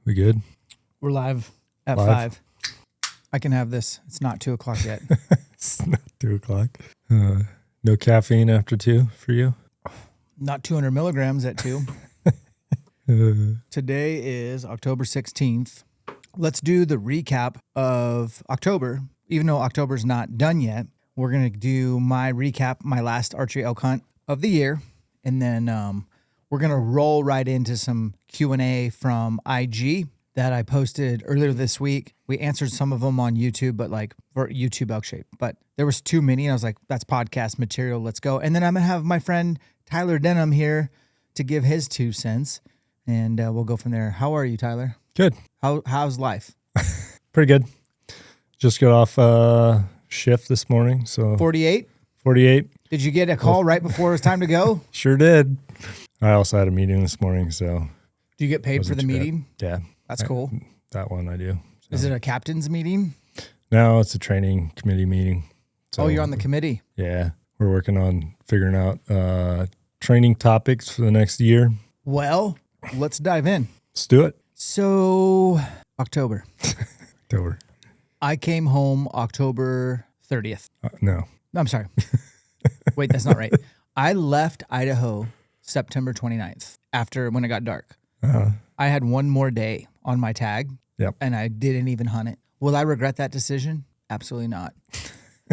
We good? We're live at 5. I can have this. It's not 2 o'clock yet. It's not 2 o'clock. No caffeine after 2 for you? Not 200 milligrams at 2. Today is October 16th. Let's do the recap of October. Even though October's not done yet, we're going to do my recap, my last archery elk hunt of the year. And then we're going to roll right into some Q&A from IG that I posted earlier this week. We answered some of them on YouTube, but like for YouTube ElkShape. But there was too many. And I was like, that's podcast material. Let's go. And then I'm going to have my friend Tyler Denham here to give his 2 cents. And we'll go from there. How are you, Tyler? Good. How's life? Pretty good. Just got off shift this morning. So 48? 48. Did you get a call right before it was time to go? Sure did. I also had a meeting this morning, so. Do you get paid for the meeting? Yeah. That's cool. That one I do. So. Is it a captain's meeting? No, it's a training committee meeting. So, you're on the committee. Yeah. We're working on figuring out training topics for the next year. Well, let's dive in. Let's do it. So, October. October. I came home October 30th. No. I'm sorry. Wait, that's not right. I left Idaho September 29th when it got dark. Uh-huh. I had one more day on my tag, Yep. and I didn't even hunt it. Will I regret that decision? Absolutely not.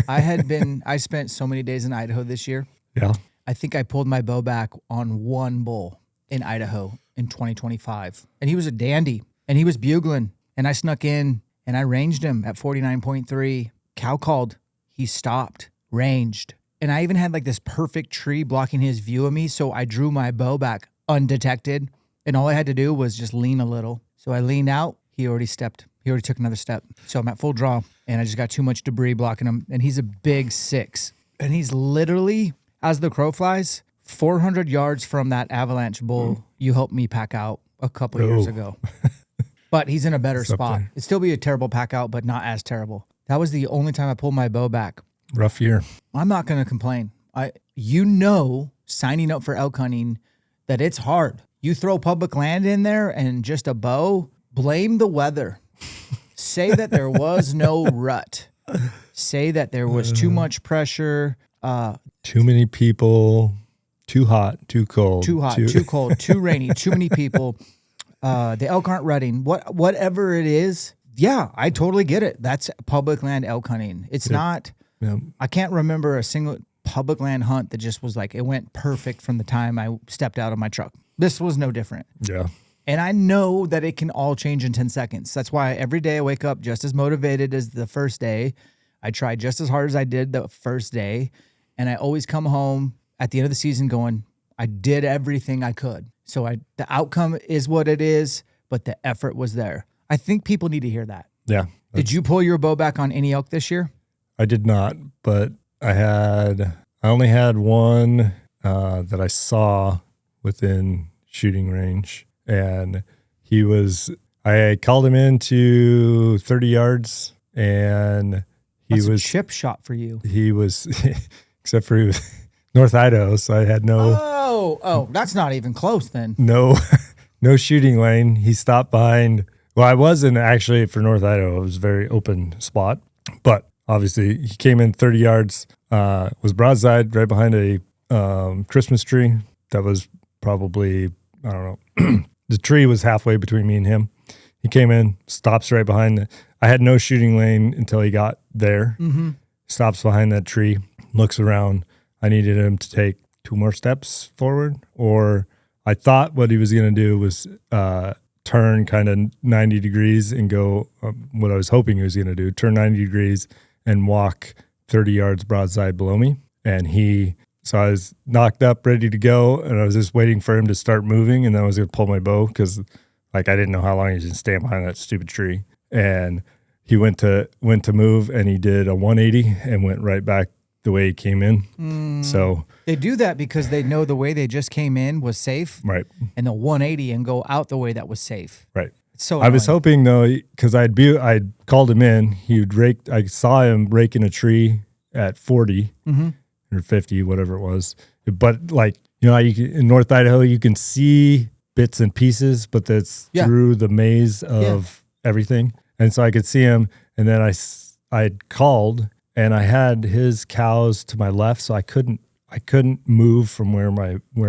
I spent so many days in Idaho this year. Yeah. I think I pulled my bow back on one bull in Idaho in 2025. And he was a dandy, and he was bugling, and I snuck in, and I ranged him at 49.3. Cow called. He stopped, ranged. And I even had like this perfect tree blocking his view of me, so I drew my bow back undetected, and all I had to do was just lean a little. So I leaned out. He already took another step. So I'm at full draw, and I just got too much debris blocking him, and he's a big 6. And he's literally, as the crow flies, 400 yards from that avalanche bull you helped me pack out a couple of years ago. But he's in a better spot. It'd still be a terrible pack out, but not as terrible. That was the only time I pulled my bow back. Rough year. I'm not going to complain. Signing up for elk hunting, that it's hard. You throw public land in there and just a bow, blame the weather. Say that there was no rut. Say that there was too much pressure. Too many people. Too hot, too cold. Too hot, too cold, too rainy, too many people. The elk aren't rutting. Whatever it is, yeah, I totally get it. That's public land elk hunting. It's not, I can't remember a single public land hunt that just was like, it went perfect from the time I stepped out of my truck. This was no different. Yeah. And I know that it can all change in 10 seconds. That's why every day I wake up just as motivated as the first day. I try just as hard as I did the first day. And I always come home at the end of the season going, I did everything I could. So the outcome is what it is, but the effort was there. I think people need to hear that. Yeah. Did you pull your bow back on any elk this year? I did not, but I only had one that I saw within shooting range, and I called him into 30 yards, and That's a chip shot for you. He was, except for he was North Idaho, so I had no. Oh, that's not even close then. No shooting lane. He stopped behind. Well, I wasn't actually for North Idaho. It was a very open spot, but obviously he came in 30 yards, was broadside right behind a Christmas tree that was probably, I don't know, the tree was halfway between me and him. He came in, stops right behind I had no shooting lane until he got there. Mm-hmm. Stops behind that tree, looks around. I needed him to take 2 more steps forward, or I thought what he was going to do was turn kind of 90 degrees and go, what I was hoping he was going to do, turn 90 degrees and walk 30 yards broadside below me. And so I was knocked up, ready to go, and I was just waiting for him to start moving, and then I was going to pull my bow because I didn't know how long he was going to stand behind that stupid tree. And he went to move, and he did a 180 and went right back the way he came in. So they do that because they know the way they just came in was safe. Right. And the 180 and go out the way that was safe. Right. So I was hoping though, because I'd called him in, I saw him raking a tree at 40 or 50, whatever it was. But in North Idaho, you can see bits and pieces, but that's through the maze of everything. And so I could see him, and then I'd called, and I had his cows to my left, so I couldn't move from where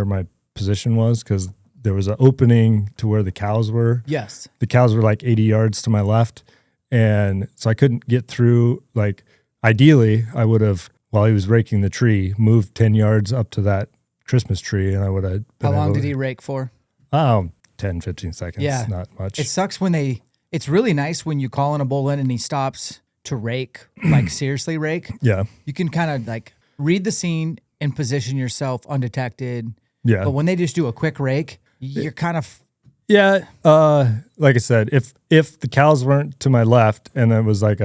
my position was, because there was an opening to where the cows were. Yes. The cows were like 80 yards to my left. And so I couldn't get through. Like, ideally, I would have, while he was raking the tree, moved 10 yards up to that Christmas tree, and I would have. How long did he rake for? 10, 15 seconds. Yeah. Not much. It sucks when it's really nice when you call in a bull in and he stops to rake, like seriously rake. Yeah. You can kind of like read the scene and position yourself undetected. Yeah. But when they just do a quick rake, you're kind of. Yeah. Like I said, if the cows weren't to my left and it was like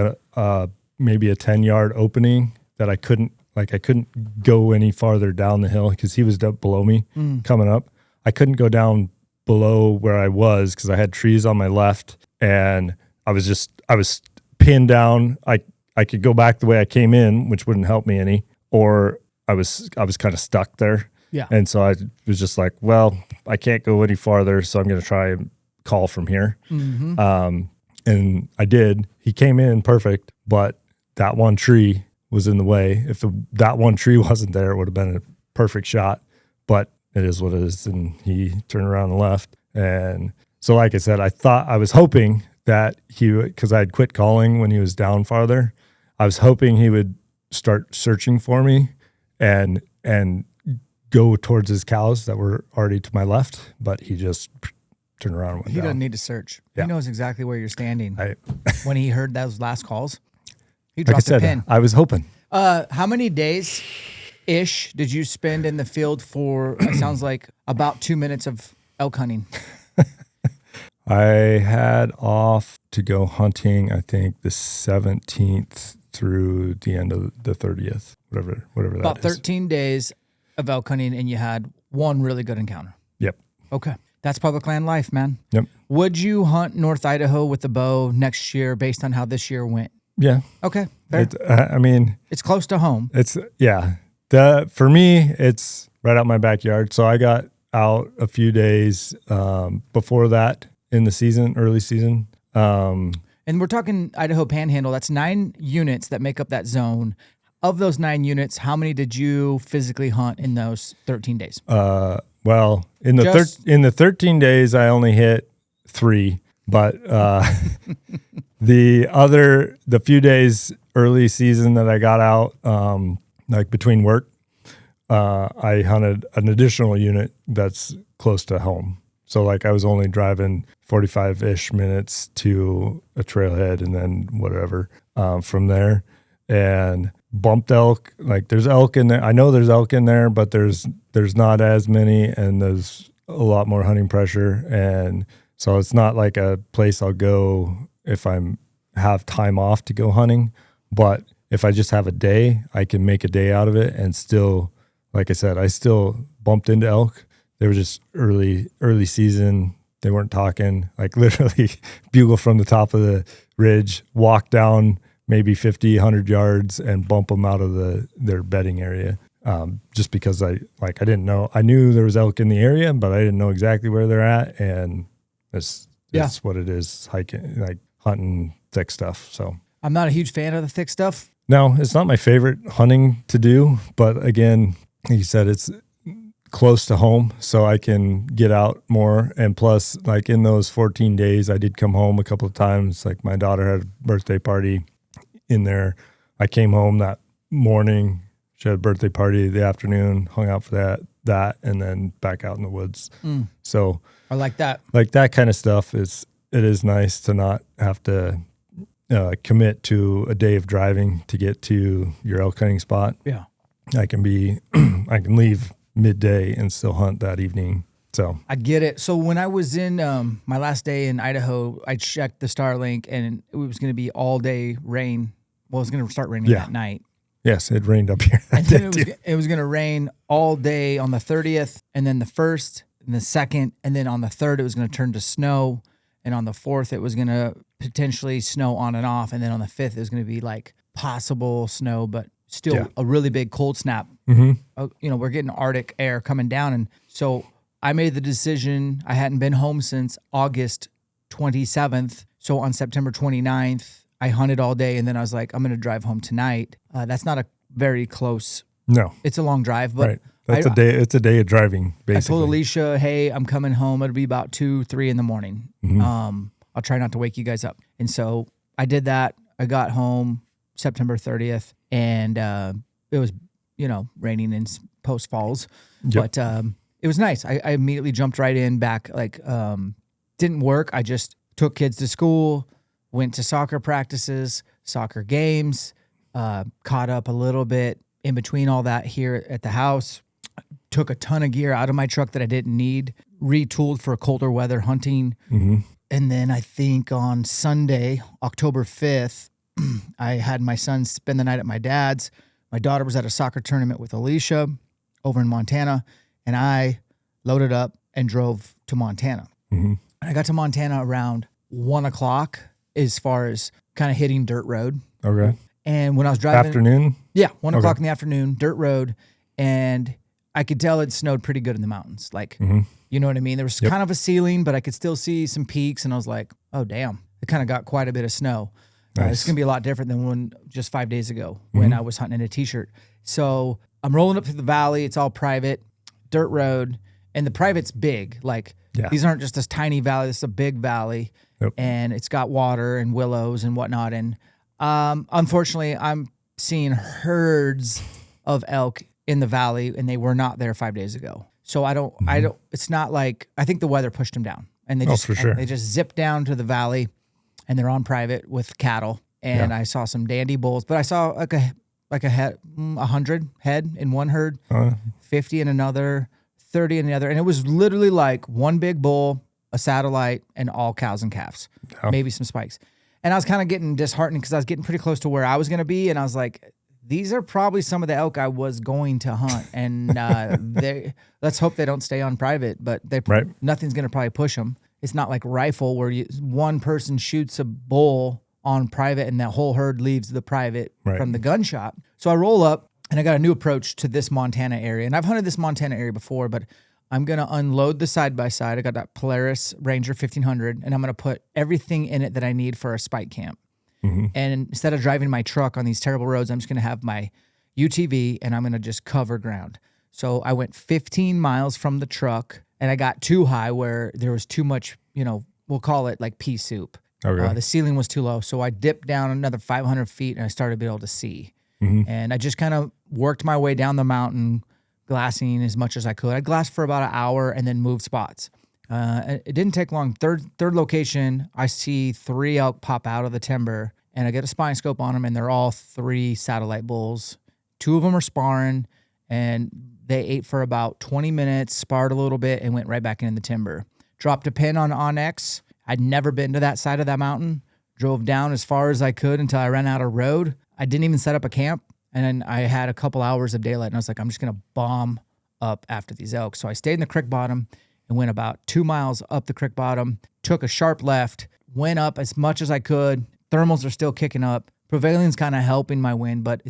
maybe a 10-yard opening that I couldn't go any farther down the hill, because he was up below me coming up. I couldn't go down below where I was because I had trees on my left, and I was pinned down. I could go back the way I came in, which wouldn't help me any, or I was kind of stuck there. Yeah. And so I was just like, well, I can't go any farther, so I'm going to try and call from here. Mm-hmm. And I did. He came in perfect, but that one tree was in the way. If that one tree wasn't there, it would have been a perfect shot. But it is what it is. And he turned around and left. And so, like I said, I was hoping that because I had quit calling when he was down farther, I was hoping he would start searching for me and go towards his cows that were already to my left, but he just turned around and went down. He doesn't need to search. Yeah. He knows exactly where you're standing. When he heard those last calls, he like I dropped said, a pin. I was hoping. How many days-ish did you spend in the field for, it sounds like, about 2 minutes of elk hunting? I had off to go hunting, I think, the 17th through the end of the 30th, whatever that is. About 13 days of elk hunting, and you had one really good encounter. Yep. Okay. That's public land life, man. Yep. Would you hunt North Idaho with the bow next year based on how this year went? Yeah. Okay. Fair. It's close to home. For me, it's right out my backyard. So I got out a few days before that in the season, early season. And we're talking Idaho Panhandle. That's 9 units that make up that zone. Of those 9 units, how many did you physically hunt in those 13 days? Well, in the 13 days, I only hit 3, but the few days early season that I got out, like between work, I hunted an additional unit that's close to home. So like I was only driving 45-ish minutes to a trailhead and then whatever from there. And bumped elk, like there's elk in there. I know there's elk in there, but there's not as many, and there's a lot more hunting pressure. And so it's not like a place I'll go if have time off to go hunting. But if I just have a day, I can make a day out of it. And still, like I said, I still bumped into elk. They were just early theseason. They weren't talking, like literally bugle from the top of the ridge, walk down maybe 50, 100 yards and bump them out of their bedding area. Just because I didn't know. I knew there was elk in the area, but I didn't know exactly where they're at. And that's what it is, hiking, like hunting thick stuff. So I'm not a huge fan of the thick stuff. No, it's not my favorite hunting to do. But again, like you said, it's close to home, so I can get out more. And plus, like in those 14 days, I did come home a couple of times. Like my daughter had a birthday party in there. I came home that morning. She had a birthday party the afternoon, hung out for that, and then back out in the woods. So I like that. Like that kind of stuff it is nice to not have to commit to a day of driving to get to your elk hunting spot. Yeah. I can leave midday and still hunt that evening. So I get it. So when I was in my last day in Idaho, I checked the Starlink and it was going to be all day rain. Well, it was going to start raining that night. Yes, it rained up here. And then it was going to rain all day on the 30th, and then the 1st, and the 2nd, and then on the 3rd, it was going to turn to snow. And on the 4th, it was going to potentially snow on and off. And then on the 5th, it was going to be like possible snow, but still a really big cold snap. Mm-hmm. We're getting Arctic air coming down. And so I made the decision. I hadn't been home since August 27th. So on September 29th, I hunted all day, and then I was like, I'm going to drive home tonight. That's not a very close. No. It's a long drive, but right. That's a day. It's a day of driving, basically. I told Alicia, hey, I'm coming home. It'll be about 2, 3 in the morning. I'll try not to wake you guys up. And so I did that. I got home September 30th, and it was, raining in Post Falls. Yep. But it was nice. I immediately jumped right in back. Didn't work. I just took kids to school, went to soccer practices, soccer games, caught up a little bit in between all that here at the house. Took a ton of gear out of my truck that I didn't need, retooled for colder weather hunting. Mm-hmm. And then I think on Sunday, October 5th, I had my son spend the night at my dad's. My daughter was at a soccer tournament with Alicia over in Montana, and I loaded up and drove to Montana. Mm-hmm. I got to Montana around 1 o'clock as far as kind of hitting dirt road. Okay. And when I was driving... Afternoon? Yeah, 1 o'clock in the afternoon, dirt road, and I could tell it snowed pretty good in the mountains. You know what I mean? There was kind of a ceiling, but I could still see some peaks, and I was like, oh, damn. It kind of got quite a bit of snow. Nice. It's going to be a lot different than just 5 days ago when I was hunting in a T-shirt. So I'm rolling up through the valley. It's all private, dirt road, and the private's big. These aren't just this tiny valley. This is a big valley, and it's got water and willows and whatnot. And unfortunately, I'm seeing herds of elk in the valley, and they were not there 5 days ago. So I don't, it's not like, I think the weather pushed them down, and they just, they just zipped down to the valley, and they're on private with cattle. And I saw some dandy bulls, but I saw like a head, 100 head in one herd, 50 in another, 30 in the other. And it was literally like one big bull, a satellite, and all cows and calves, maybe some spikes. And I was kind of getting disheartened because I was getting pretty close to where I was going to be. And I was like, these are probably some of the elk I was going to hunt. And let's hope they don't stay on private, but nothing's going to probably push them. It's not like rifle where one person shoots a bull on private and that whole herd leaves the private from the gunshot. So I roll up and I got a new approach to this Montana area. And I've hunted this Montana area before, but I'm going to unload the side-by-side. I got that Polaris Ranger 1500, and I'm going to put everything in it that I need for a spike camp. Mm-hmm. And instead of driving my truck on these terrible roads, I'm just going to have my UTV, and I'm going to just cover ground. So I went 15 miles from the truck, and I got too high where there was too much, we'll call it like pea soup. Okay. The ceiling was too low. So I dipped down another 500 feet, and I started to be able to see. Mm-hmm. And I just kind of worked my way down the mountain, glassing as much as I could. I glassed for about an hour and then moved spots. It didn't take long. Third location, I see 3 elk pop out of the timber, and I get a spine scope on them, and they're all 3 satellite bulls. 2 of them are sparring, and they ate for about 20 minutes, sparred a little bit, and went right back into the timber. Dropped a pin on Onyx. I'd never been to that side of that mountain. Drove down as far as I could until I ran out of road. I didn't even set up a camp, and then I had a couple hours of daylight, and I was like, I'm just going to bomb up after these elk. So I stayed in the creek bottom and went about 2 miles up the creek bottom, took a sharp left, went up as much as I could. Thermals are still kicking up. Prevalion's kind of helping my wind, but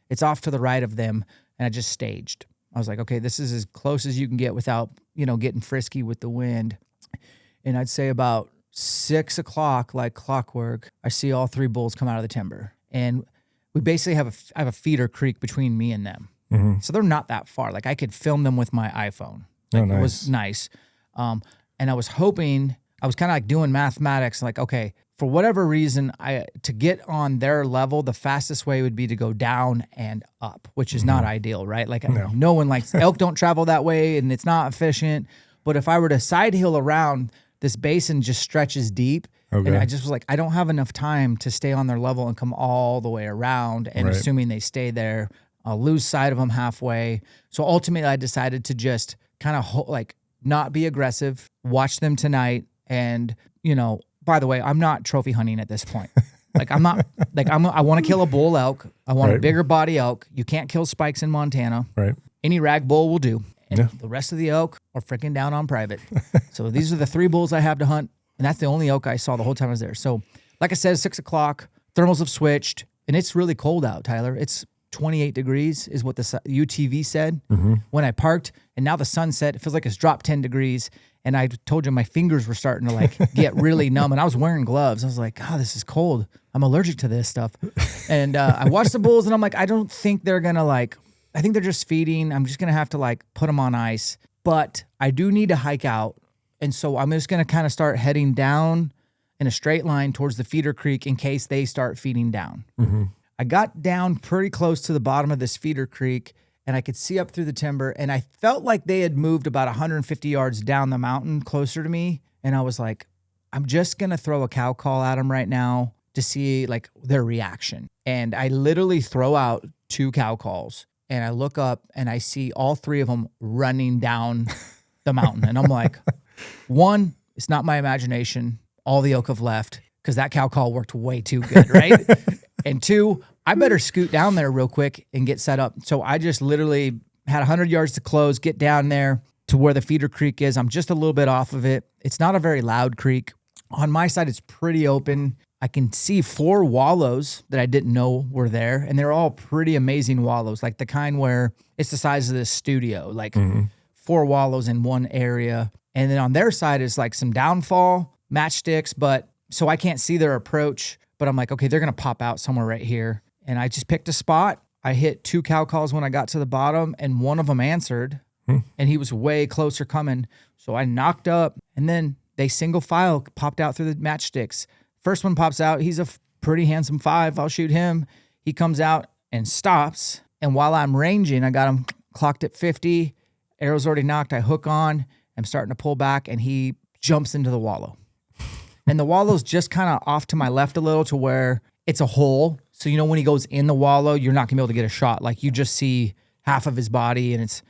it's off to the right of them, and I just staged. I was like, okay, this is as close as you can get without, getting frisky with the wind. And I'd say about 6 o'clock, like clockwork, I see all 3 bulls come out of the timber. And we basically have a feeder creek between me and them. Mm-hmm. So they're not that far. Like I could film them with my iPhone. Like, nice. It was nice. And I was hoping, I was kind of like doing mathematics, like, okay, for whatever reason, to get on their level, the fastest way would be to go down and up, which is not ideal, right? Like no one likes, elk don't travel that way and it's not efficient. But if I were to side hill around, this basin just stretches deep. Okay. And I just was like, I don't have enough time to stay on their level and come all the way around. And assuming they stay there, I'll lose sight of them halfway. So ultimately, I decided to just kind of not be aggressive, watch them tonight. And, by the way, I'm not trophy hunting at this point. I want to kill a bull elk. I want a bigger body elk. You can't kill spikes in Montana. Right. Any rag bull will do. And the rest of the elk are freaking down on private. So these are the 3 bulls I have to hunt. And that's the only elk I saw the whole time I was there. So like I said, 6 o'clock, thermals have switched, and it's really cold out, Tyler. It's 28 degrees is what the UTV said Mm-hmm. when I parked. And now the sunset, it feels like it's dropped 10 degrees. And I told you my fingers were starting to like get really numb, and I was wearing gloves. I was like, oh, this is cold. I'm allergic to this stuff. And I watched the bulls, and I'm like, I don't think they're going to like, I think they're just feeding. I'm just going to have to like put them on ice. But I do need to hike out. And so I'm just going to kind of start heading down in a straight line towards the feeder creek in case they start feeding down. Mm-hmm. I got down pretty close to the bottom of this feeder creek, and I could see up through the timber, and I felt like they had moved about 150 yards down the mountain closer to me. And I was like, I'm just going to throw a cow call at them right now to see like their reaction. And I literally throw out 2 cow calls, and I look up and I see all 3 of them running down the mountain. And I'm like, 1, it's not my imagination. All the elk have left because that cow call worked way too good, right? And 2, I better scoot down there real quick and get set up. So I just literally had 100 yards to close, get down there to where the feeder creek is. I'm just a little bit off of it. It's not a very loud creek. On my side, it's pretty open. I can see 4 wallows that I didn't know were there, and they're all pretty amazing wallows, like the kind where it's the size of this studio, like 4 wallows in one area. And then on their side is like some downfall matchsticks, but so I can't see their approach, but I'm like, okay, they're going to pop out somewhere right here. And I just picked a spot. I hit 2 cow calls when I got to the bottom, and one of them answered, and he was way closer coming. So I knocked up, and then they single file popped out through the matchsticks. First one pops out. He's a pretty handsome 5. I'll shoot him. He comes out and stops. And while I'm ranging, I got him clocked at 50. Arrow's already knocked. I hook on. I'm starting to pull back, and he jumps into the wallow. And the wallow's just kind of off to my left a little to where it's a hole. So, you know, when he goes in the wallow, you're not going to be able to get a shot. Like, you just see half of his body, and it's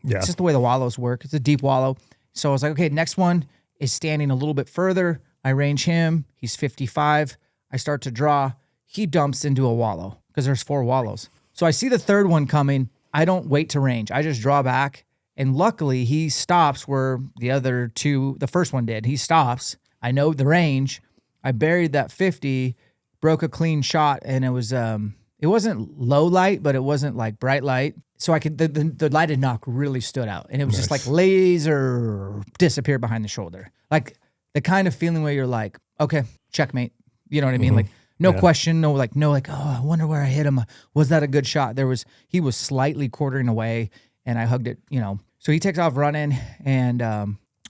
just the way the wallows work. It's a deep wallow. So I was like, okay, next one is standing a little bit further. I range him. He's 55. I start to draw. He dumps into a wallow because there's 4 wallows. So I see the third one coming. I don't wait to range. I just draw back. And luckily, he stops where the other 2, the first one did. He stops. I know the range. I buried that 50, broke a clean shot, and it wasn't low light, but it wasn't like bright light. So I could the lighted knock really stood out, and it was just like laser disappear behind the shoulder, like the kind of feeling where you're like, okay, checkmate. You know what I mean? Like no question, no, oh, I wonder where I hit him. Was that a good shot? He was slightly quartering away, and I hugged it. You know, so he takes off running, and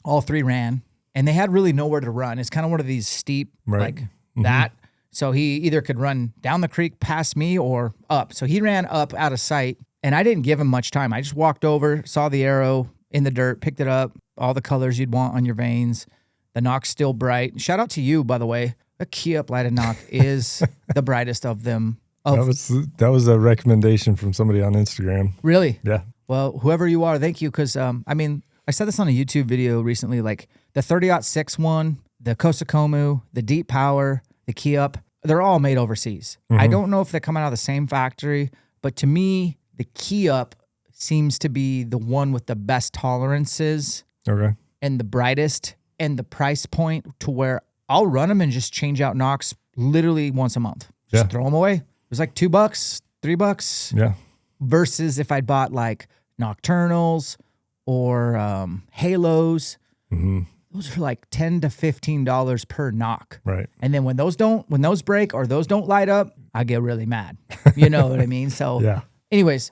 all 3 ran. And they had really nowhere to run. It's kind of one of these steep, that. So he either could run down the creek past me or up. So he ran up out of sight, and I didn't give him much time. I just walked over, saw the arrow in the dirt, picked it up, all the colors you'd want on your veins. The knock's still bright. Shout out to you, by the way. A key up lighted knock is the brightest of them. That was a recommendation from somebody on Instagram. Really? Yeah. Well, whoever you are, thank you. Because, I said this on a YouTube video recently, like the 30-06 one, the Kosakomu, the Deep Power, the Key Up, they're all made overseas. I don't know if they come out of the same factory, but to me, the Key Up seems to be the one with the best tolerances and the brightest and the price point to where I'll run them and just change out knocks literally once a month. Just throw them away. It was like $2, $3. Yeah. Versus if I'd bought like Nocturnals or Halos, those are like $10 to $15 per knock. Right. And then when those break or those don't light up, I get really mad. You know what I mean? So anyways,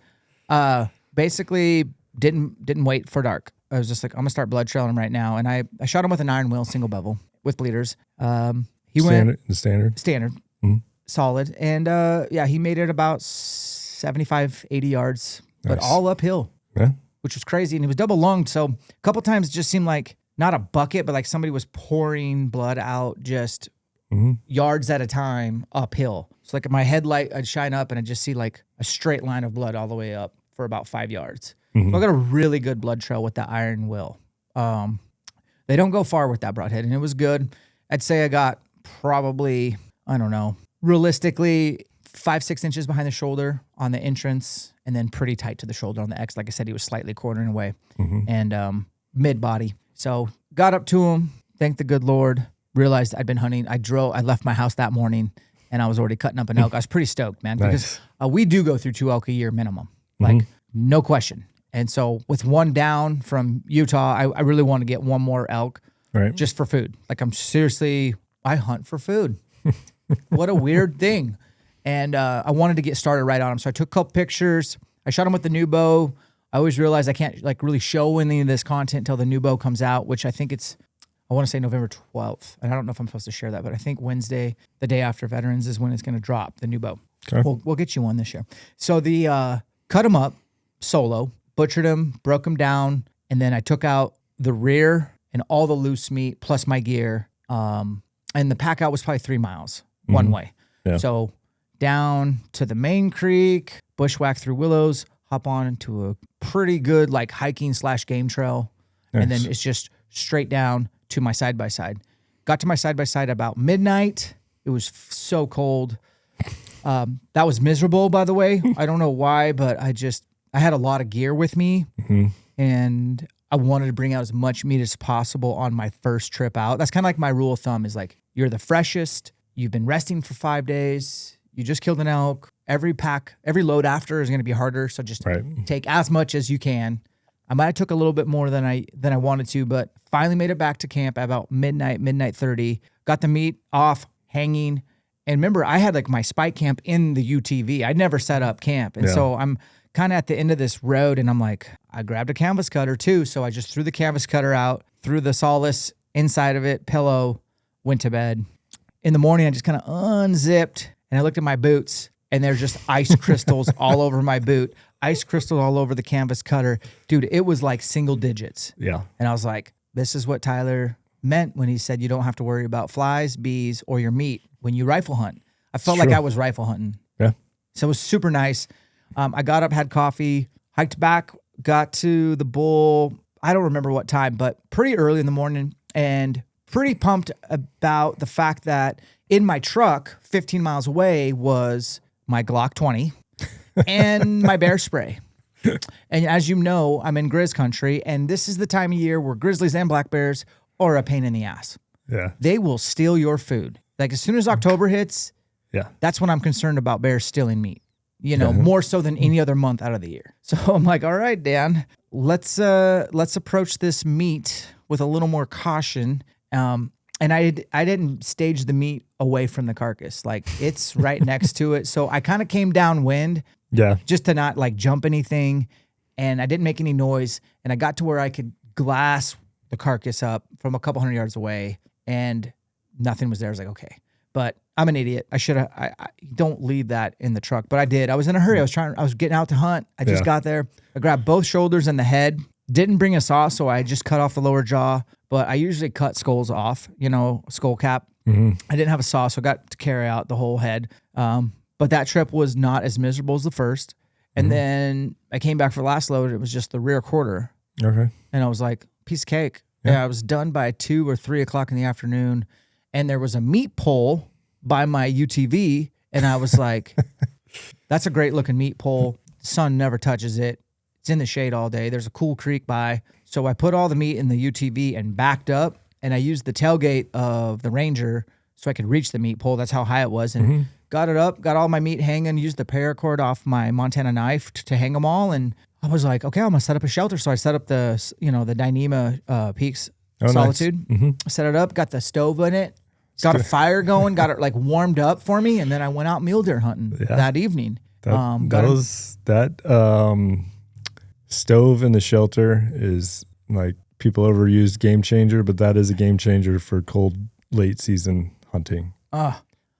basically didn't wait for dark. I was just like, I'm gonna start blood trailing him right now. And I shot him with an iron wheel single bevel with bleeders. He went standard, solid. And he made it about 75, 80 yards, but all uphill. Yeah. Which was crazy. And he was double lunged. So a couple times it just seemed like not a bucket, but like somebody was pouring blood out just yards at a time uphill. So like my headlight, I'd shine up and I'd just see like a straight line of blood all the way up for about 5 yards. So I got a really good blood trail with the iron will. They don't go far with that broadhead, and it was good. I'd say I got probably, I don't know, realistically 5-6 inches behind the shoulder on the entrance, and then pretty tight to the shoulder on the X. Like I said, he was slightly quartering away, and mid body. So got up to him, thanked the good Lord, realized I'd been hunting. I left my house that morning and I was already cutting up an elk. I was pretty stoked, man, because we do go through 2 elk a year minimum, like no question. And so with one down from Utah, I really want to get one more elk just for food. Like I hunt for food. What a weird thing. And I wanted to get started right on him. So I took a couple pictures. I shot him with the new bow. I always realize I can't like really show any of this content until the new bow comes out, which I think I want to say November 12th. And I don't know if I'm supposed to share that, but I think Wednesday, the day after Veterans, is when it's going to drop, the new bow. Okay. We'll get you one this year. So cut him up solo, butchered him, broke him down, and then I took out the rear and all the loose meat plus my gear. And the pack out was probably 3 miles one way. Yeah. So down to the main creek, bushwhack through willows, hop on into a pretty good like hiking / game trail. Nice. And then it's just straight down to my side-by-side. Got to my side-by-side about midnight. It was so cold. That was miserable, by the way. I don't know why, but I had a lot of gear with me, and I wanted to bring out as much meat as possible on my first trip out. That's kind of like my rule of thumb is like, you're the freshest, you've been resting for 5 days, you just killed an elk. Every load after is going to be harder, so just take as much as you can. I might have took a little bit more than I wanted to, but finally made it back to camp at about midnight 30. Got the meat off, hanging. And remember, I had like my spike camp in the UTV. I'd never set up camp. And so I'm kind of at the end of this road, and I'm like, I grabbed a canvas cutter too. So I just threw the canvas cutter out, threw the solace inside of it, pillow, went to bed. In the morning, I just kind of unzipped, and I looked at my boots, and there's just ice crystals all over my boot. Ice crystals all over the canvas cutter. Dude, it was like single digits. Yeah. And I was like, this is what Tyler meant when he said you don't have to worry about flies, bees, or your meat when you rifle hunt. I felt like I was rifle hunting. Yeah. So it was super nice. I got up, had coffee, hiked back, got to the bull. I don't remember what time, but pretty early in the morning, and pretty pumped about the fact that in my truck, 15 miles away, was my Glock 20. And my bear spray. And as you know, I'm in Grizz country, and this is the time of year where grizzlies and black bears are a pain in the ass. Yeah. They will steal your food. Like as soon as October hits, that's when I'm concerned about bears stealing meat. You know, more so than any other month out of the year. So I'm like, all right, Dan, let's approach this meat with a little more caution. And I didn't stage the meat away from the carcass. Like it's right next to it. So I kind of came downwind. Yeah. Just to not like jump anything. And I didn't make any noise. And I got to where I could glass the carcass up from a couple 100 yards away, and nothing was there. I was like, okay. But I'm an idiot. I don't leave that in the truck. But I did. I was in a hurry. I was getting out to hunt. I just got there. I grabbed both shoulders and the head. Didn't bring a saw, so I just cut off the lower jaw. But I usually cut skulls off, skull cap. I didn't have a saw, so I got to carry out the whole head. But that trip was not as miserable as the first. And then I came back for the last load. It was just the rear quarter. Okay. And I was like, piece of cake. Yeah, I was done by 2 or 3 o'clock in the afternoon. And there was a meat pole by my UTV. And I was like, that's a great looking meat pole. The sun never touches it. It's in the shade all day. There's a cool creek by. So I put all the meat in the UTV and backed up. And I used the tailgate of the Ranger so I could reach the meat pole. That's how high it was. And got it up, got all my meat hanging, used the paracord off my Montana knife to hang them all. And I was like, okay, I'm going to set up a shelter. So I set up the Dyneema Peaks Solitude. Nice. Set it up, got the stove in it, got a fire going, got it like warmed up for me. And then I went out mule deer hunting that evening. That stove in the shelter is like people overused game changer, but that is a game changer for cold late season hunting.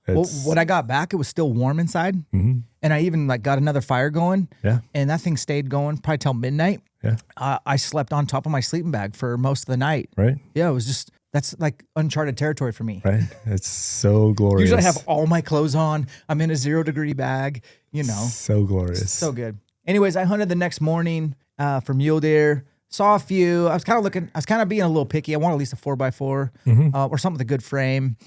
Well, when I got back, it was still warm inside. And I even like got another fire going. Yeah. And that thing stayed going probably till midnight. Yeah. I slept on top of my sleeping bag for most of the night. Right. Yeah. It was just, that's like uncharted territory for me. Right. It's so glorious. Usually I have all my clothes on. I'm in a 0-degree bag, So glorious. So good. Anyways, I hunted the next morning for mule deer. Saw a few. I was kind of being a little picky. I want at least a 4x4 or something with a good frame.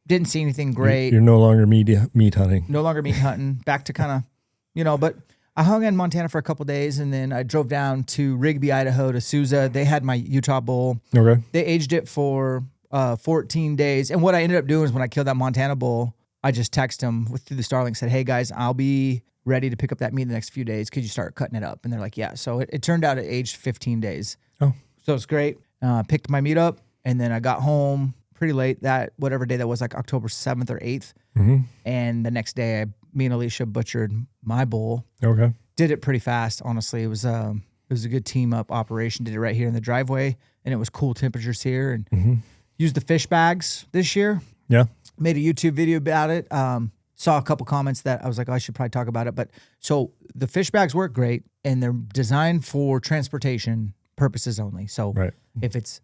Didn't see anything great. You're no longer meat hunting. No longer meat hunting. Back to kind of, but I hung in Montana for a couple days, and then I drove down to Rigby, Idaho to Sousa. They had my Utah bull. Okay. They aged it for 14 days. And what I ended up doing is when I killed that Montana bull, I just text them through the Starlink, said, hey guys, I'll be ready to pick up that meat in the next few days. Could you start cutting it up? And they're like, yeah. So it turned out it aged 15 days. Oh. So it's great. Picked my meat up, and then I got home pretty late that whatever day that was, like October 7th or 8th. Mm-hmm. And the next day, me and Alicia butchered my bull. Okay. Did it pretty fast, honestly. It was a good team up operation. Did it right here in the driveway, and it was cool temperatures here. And used the fish bags this year. Yeah. Made a YouTube video about it. Saw a couple comments that I was like, oh, I should probably talk about it. But so the fish bags work great, and they're designed for transportation purposes only. So if it's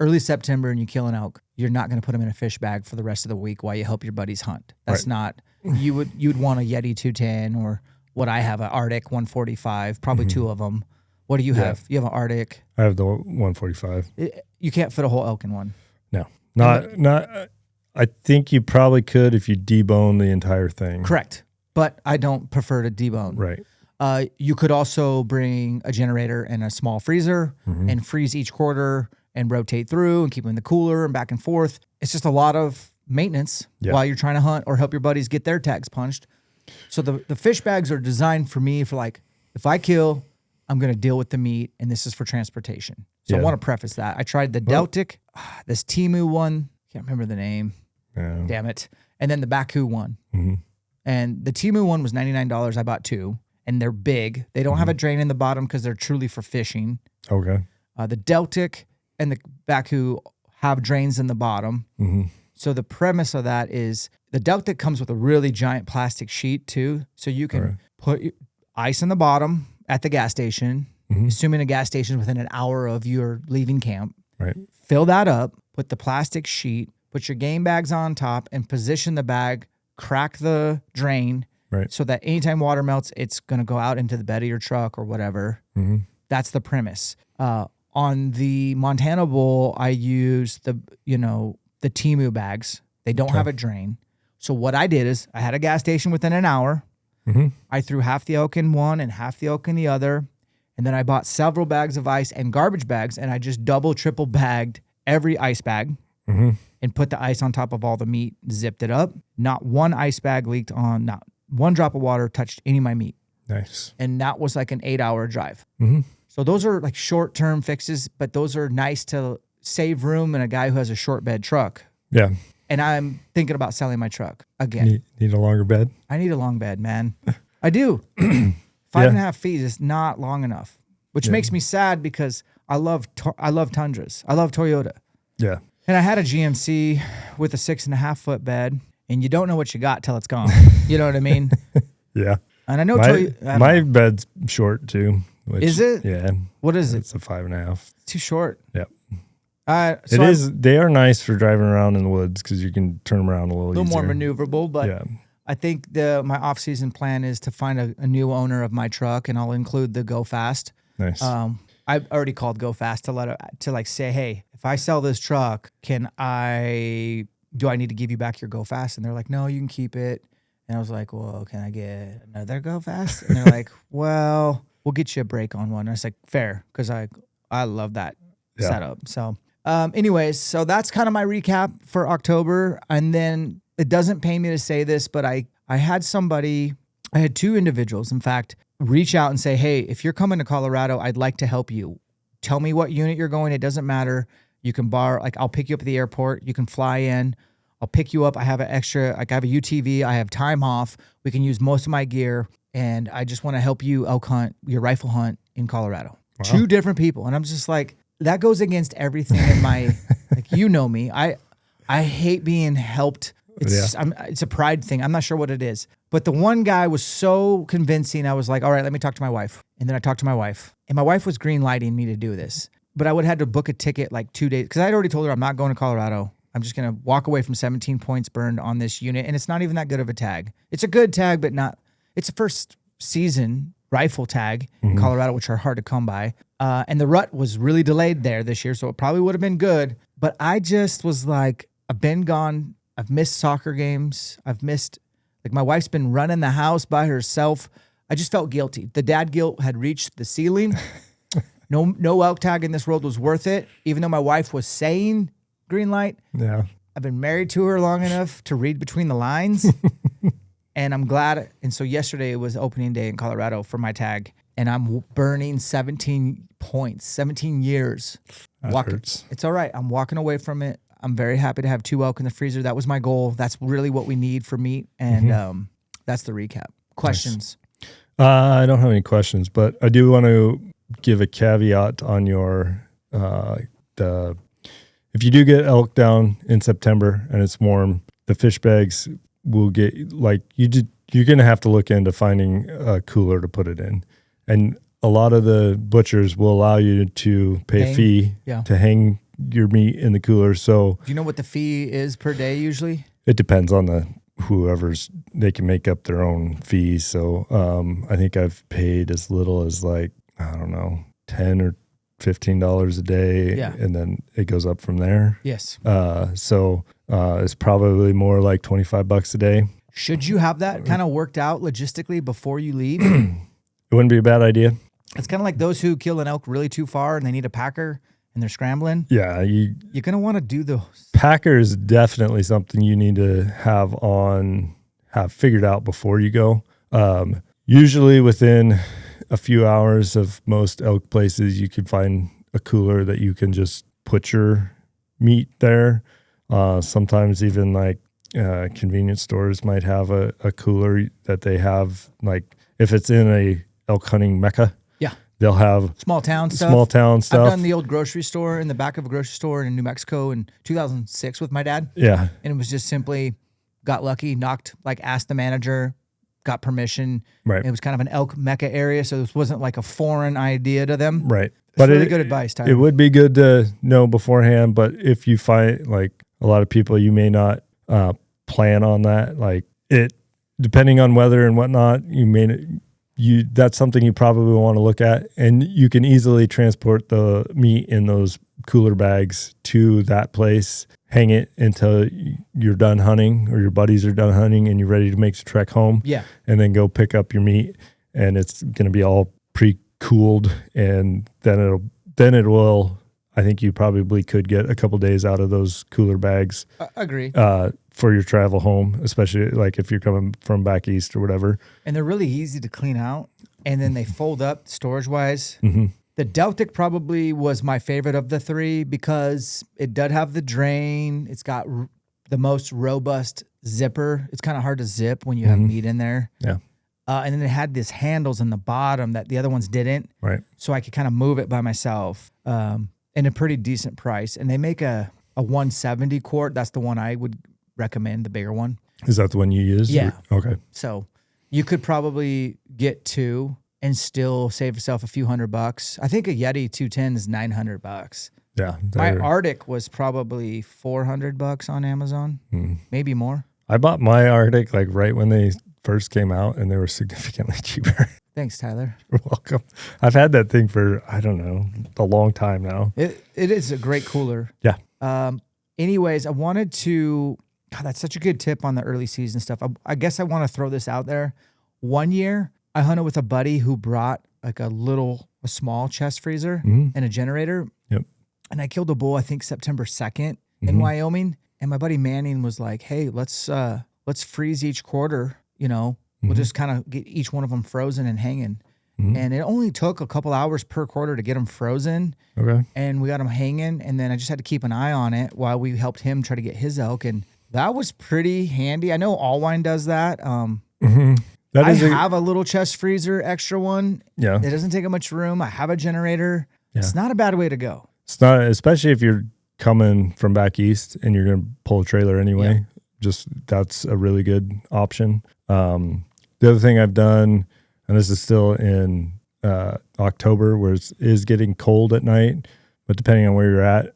early September and you kill an elk, you're not going to put them in a fish bag for the rest of the week while you help your buddies hunt. That's not, you'd want a Yeti 210 or what I have, an Arctic 145, probably two of them. What do you have? You have an Arctic. I have the 145. You can't fit a whole elk in one. No, not. I think you probably could if you debone the entire thing. Correct. But I don't prefer to debone. Right. You could also bring a generator and a small freezer and freeze each quarter and rotate through and keep them in the cooler and back and forth. It's just a lot of maintenance while you're trying to hunt or help your buddies get their tags punched. So the fish bags are designed for me for like, if I kill, I'm going to deal with the meat, and this is for transportation. So I want to preface that. I tried the Deltic, this Temu one. Can't remember the name. Damn it. And then the Baku one. And the Temu one was $99. I bought two, and they're big. They don't have a drain in the bottom because they're truly for fishing. Okay. The Deltic and the Baku have drains in the bottom. So the premise of that is the Deltic comes with a really giant plastic sheet too. So you can put ice in the bottom at the gas station, assuming a gas station is within an hour of your leaving camp. Right. Fill that up, put the plastic sheet, put your game bags on top, and position the bag, crack the drain so that anytime water melts, it's going to go out into the bed of your truck or whatever. That's the premise. On the Montana bull, I used the Temu bags. They don't have a drain. So what I did is I had a gas station within an hour. I threw half the elk in one and half the elk in the other. And then I bought several bags of ice and garbage bags, and I just double, triple bagged every ice bag and put the ice on top of all the meat, zipped it up. Not one ice bag leaked on, not one drop of water touched any of my meat. Nice. And that was like an 8-hour drive. So those are like short-term fixes, but those are nice to save room in a guy who has a short bed truck. Yeah. And I'm thinking about selling my truck again. Need a longer bed? I need a long bed, man. I do. 5.5 feet is not long enough, which makes me sad because I love Tundras. I love Toyota. Yeah. And I had a GMC with a 6.5 foot bed, and you don't know what you got till it's gone. You know what I mean? Yeah. And I know my bed's short too. Is it? Yeah. What is it? It's a 5.5. Too short. Yep. So it is. They are nice for driving around in the woods because you can turn them around a little more easier. maneuverable, but I think my off-season plan is to find a new owner of my truck, and I'll include the Go Fast. Nice. I've already called Go Fast to say, hey, if I sell this truck, do I need to give you back your Go Fast? And they're like, no, you can keep it. And I was like, well, can I get another Go Fast? And they're like, well, we'll get you a break on one. And I was like, fair, because I love that setup. So anyways, so that's kind of my recap for October. And then it doesn't pay me to say this, but I had two individuals, in fact, reach out and say, hey, if you're coming to Colorado, I'd like to help you. Tell me what unit you're going. It doesn't matter. You can borrow, I'll pick you up at the airport. You can fly in. I'll pick you up. I have an extra, I have a UTV. I have time off. We can use most of my gear. And I just want to help you elk hunt, your rifle hunt in Colorado. Wow. 2 different people. And I'm just like, that goes against everything in my, you know me. I hate being helped. It's a pride thing. I'm not sure what it is. But the one guy was so convincing. I was like, all right, let me talk to my wife. And then I talked to my wife. And my wife was green lighting me to do this. But I would have had to book a ticket like 2 days. Because I had already told her I'm not going to Colorado. I'm just going to walk away from 17 points burned on this unit. And it's not even that good of a tag. It's a good tag, but not. It's a first season rifle tag in Colorado, which are hard to come by. And the rut was really delayed there this year. So it probably would have been good. But I just was like, I've been gone. I've missed soccer games. I've missed, my wife's been running the house by herself. I just felt guilty. The dad guilt had reached the ceiling. No elk tag in this world was worth it. Even though my wife was saying green light. Yeah. I've been married to her long enough to read between the lines. And I'm glad. And so yesterday was opening day in Colorado for my tag. And I'm burning 17 points, 17 years. That hurts. It's all right. I'm walking away from it. I'm very happy to have 2 elk in the freezer. That was my goal. That's really what we need for meat. And that's the recap. Questions? Nice. I don't have any questions, but I do want to give a caveat on your if you do get elk down in September and it's warm, the fish bags will get you're going to have to look into finding a cooler to put it in. And a lot of the butchers will allow you to pay a fee to hang your meat in the cooler. So do you know what the fee is per day usually? It depends on they can make up their own fees. So I think I've paid as little as I don't know, $10 or $15 a day. Yeah. And then it goes up from there. Yes. So it's probably more like $25 a day. Should you have that kind of worked out logistically before you leave? It wouldn't be a bad idea. It's kind of like those who kill an elk really too far and they need a packer and they're scrambling. Yeah. You're going to want to do those. Packer is definitely something you need to have figured out before you go. Usually within a few hours of most elk places, you can find a cooler that you can just put your meat there. Sometimes even convenience stores might have a cooler that they have, if it's in a elk hunting mecca. Yeah. They'll have small town stuff. I've done the old grocery store in the back of a grocery store in New Mexico in 2006 with my dad. Yeah. And it was just simply got lucky, asked the manager, got permission. Right. It was kind of an elk mecca area, so this wasn't like a foreign idea to them. Right. But really good advice, Tyler. It would be good to know beforehand, but if you find a lot of people, you may not plan on that. Depending on weather and whatnot, that's something you probably want to look at, and you can easily transport the meat in those cooler bags to that place, hang it until you're done hunting or your buddies are done hunting and you're ready to make the trek home. Yeah. And then go pick up your meat, and it's going to be all pre-cooled, and then it will, I think you probably could get a couple days out of those cooler bags. Agree. For your travel home, especially if you're coming from back east or whatever. And they're really easy to clean out, and then they fold up storage-wise. Mm-hmm. The Deltic probably was my favorite of the 3 because it does have the drain. It's got the most robust zipper. It's kind of hard to zip when you have meat in there. Yeah. And then it had these handles in the bottom that the other ones didn't. Right. So I could kind of move it by myself in a pretty decent price. And they make a 170 quart. That's the one I would recommend, the bigger one. Is that the one you use? Yeah. Okay. So you could probably get 2 and still save yourself a few $100. I think a Yeti 210 is $900. Yeah. My Arctic was probably $400 on Amazon, maybe more. I bought my Arctic right when they first came out, and they were significantly cheaper. Thanks, Tyler. You're welcome. I've had that thing for, I don't know, a long time now. It is a great cooler. Yeah. Anyways, I wanted to, that's such a good tip on the early season stuff. I guess I want to throw this out there. One year, I hunted with a buddy who brought a small chest freezer and a generator. Yep. And I killed a bull, I think September 2nd in Wyoming. And my buddy Manning was like, hey, let's freeze each quarter, We'll just kind of get each one of them frozen and hanging. And it only took a couple hours per quarter to get them frozen. Okay. And we got them hanging. And then I just had to keep an eye on it while we helped him try to get his elk. And that was pretty handy. I know Allwine does that. I have a little chest freezer, extra one. Yeah. It doesn't take up much room. I have a generator. Yeah. It's not a bad way to go. It's not, especially if you're coming from back east and you're going to pull a trailer anyway. Yeah. That's a really good option. The other thing I've done, and this is still in October, where it is getting cold at night, but depending on where you're at,